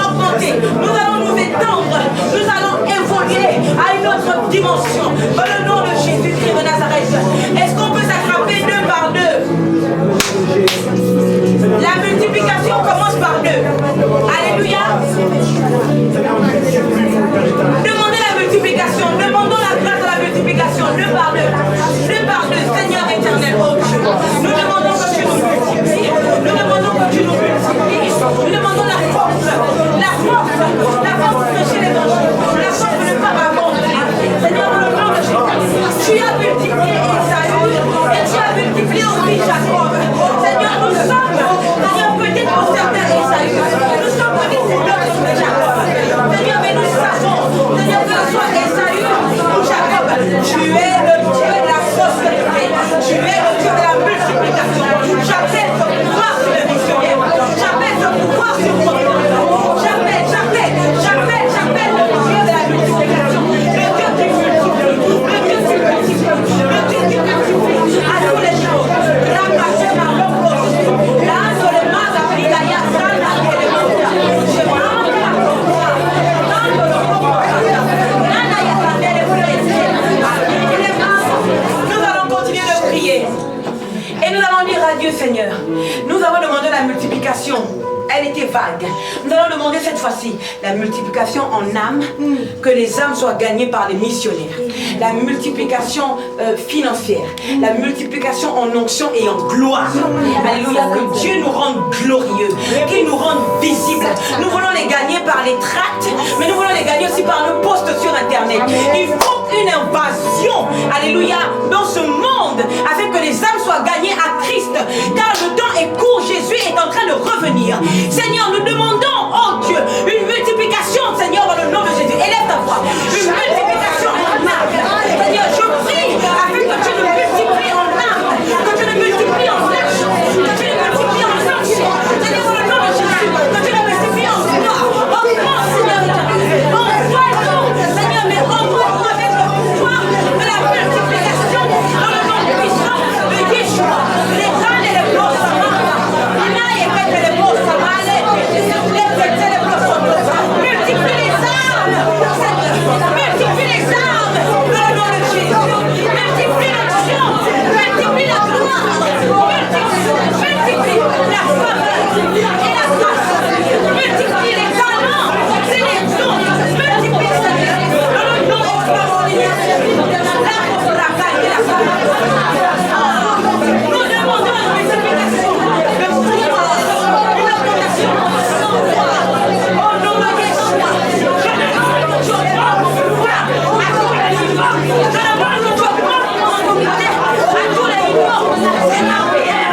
nous étendre, nous allons évoluer à une autre dimension. Dans le nom de Jésus-Christ de Nazareth, est-ce qu'on peut s'attraper 2 par 2? La multiplication commence par 2. Alléluia. Demandez la multiplication, demandons la grâce de la multiplication, 2 par 2. 2 par 2, Seigneur éternel, oh Dieu. Nous demandons que tu nous multiplies, nous demandons que tu nous multiplies, nous demandons la force de prêcher l'évangile, la force de ne pas abandonner. Seigneur, dans le nom de Jésus, tu as multiplié Esaü et tu as multiplié aussi Jacob. Seigneur, nous sommes, Seigneur, peut-être pour certains Esaü, nous sommes peut-être pour d'autres de Jacob. Seigneur, mais nous savons, Seigneur, que ce soit Esaü ou Jacob, tu es le Dieu de la prospérité, tu es le Dieu de la multiplication. J'appelle ce pouvoir sur les missionnaires, j'appelle ce pouvoir sur ton nom. J'appelle le Dieu de la multiplication, le Dieu qui multiplie, à tous les jours. Nous allons continuer de prier et nous allons dire à Dieu, Seigneur, nous avons demandé la multiplication. Elle était vague. Nous allons demander cette fois-ci la multiplication en âme, que les âmes soient gagnées par les missionnaires. La multiplication financière, la multiplication en onction et en gloire. Alléluia, que Dieu nous rende glorieux, qu'il nous rende visibles. Nous voulons les gagner par les tracts, mais nous voulons les gagner aussi par nos posts sur Internet. Il faut une invasion, alléluia, dans ce monde, afin que les âmes soient gagnées à Christ. Car le temps est court, Jésus est en train de revenir. Seigneur, nous demandons, oh Dieu, une multiplication, Seigneur, dans le nom de Jésus. Élève ta voix. Une multiplication en âme. Seigneur, je prie afin que tu nous multiplies en âme, que tu nous multiplies en flèche, que tu nous multiplies en ange. Seigneur, dans le nom de Jésus, que tu nous multiplies en gloire. Augmente, Seigneur, envoie-nous, Seigneur, mais envoie-nous avec le pouvoir de la multiplication dans le nom puissant de Yeshua. Les grands et les gros samards, les beaux samards. Multiplie les armes, multiplie les armes, dans le nom de Jésus, multiplie l'action, multiplie la gloire, multiplie la faveur et la grâce, multiplie les talents et les dons, multiplie dans le nom de Jésus, la caille et la faveur. Nous demandons la multiplication, le pouvoir, une augmentation sans foi. Au nom de Yeshua, je demande que tu augmentes mon pouvoir à tous les niveaux. Je demande que tu augmentes mon pouvoir à tous les niveaux. C'est ma prière.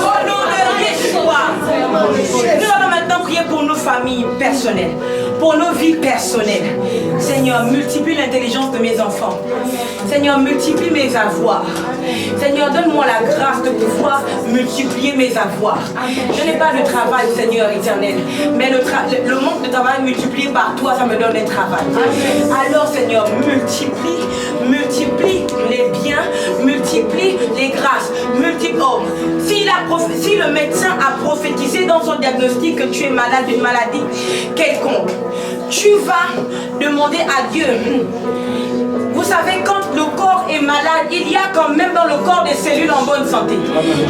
Au nom de Yeshua, nous allons maintenant prier pour nos familles personnelles, pour nos vies personnelles. Seigneur, multiplie l'intelligence de mes enfants. Seigneur, multiplie mes avoirs. Seigneur, donne-moi la grâce de pouvoir multiplier mes avoirs. Je n'ai pas de travail, Seigneur éternel, mais le manque de travail multiplié par toi, ça me donne un travail. Alors, Seigneur, multiplie les biens, multiplie les grâces, si le médecin a prophétisé dans son diagnostic que tu es malade d'une maladie quelconque, tu vas demander à Dieu. Vous savez, quand le corps est malade, il y a quand même dans le corps des cellules en bonne santé.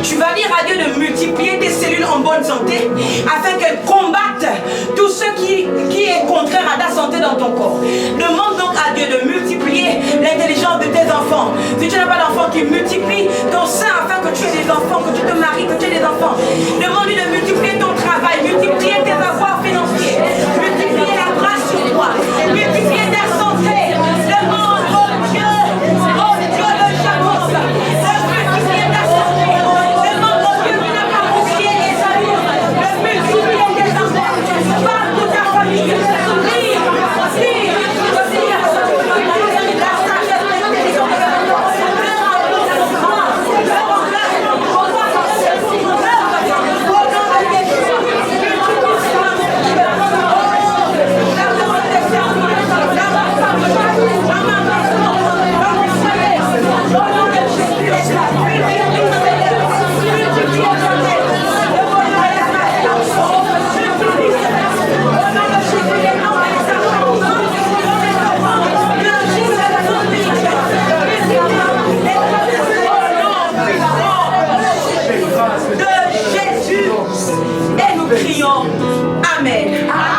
Tu vas dire à Dieu de multiplier tes cellules en bonne santé afin qu'elles combattent tout ce qui est contraire à ta santé dans ton corps. Demande donc à Dieu de multiplier l'intelligence de tes enfants. Si tu n'as pas d'enfants, qui multiplie ton sein afin que tu aies des enfants, que tu te maries, que tu aies des enfants. Demande-lui de multiplier ton travail, multiplier tes avoirs financiers, multiplier la grâce sur toi, multiplier ta santé. Demande Oh Dieu de Jacob, de multiplier ta santé. Demande au Dieu de la Amen.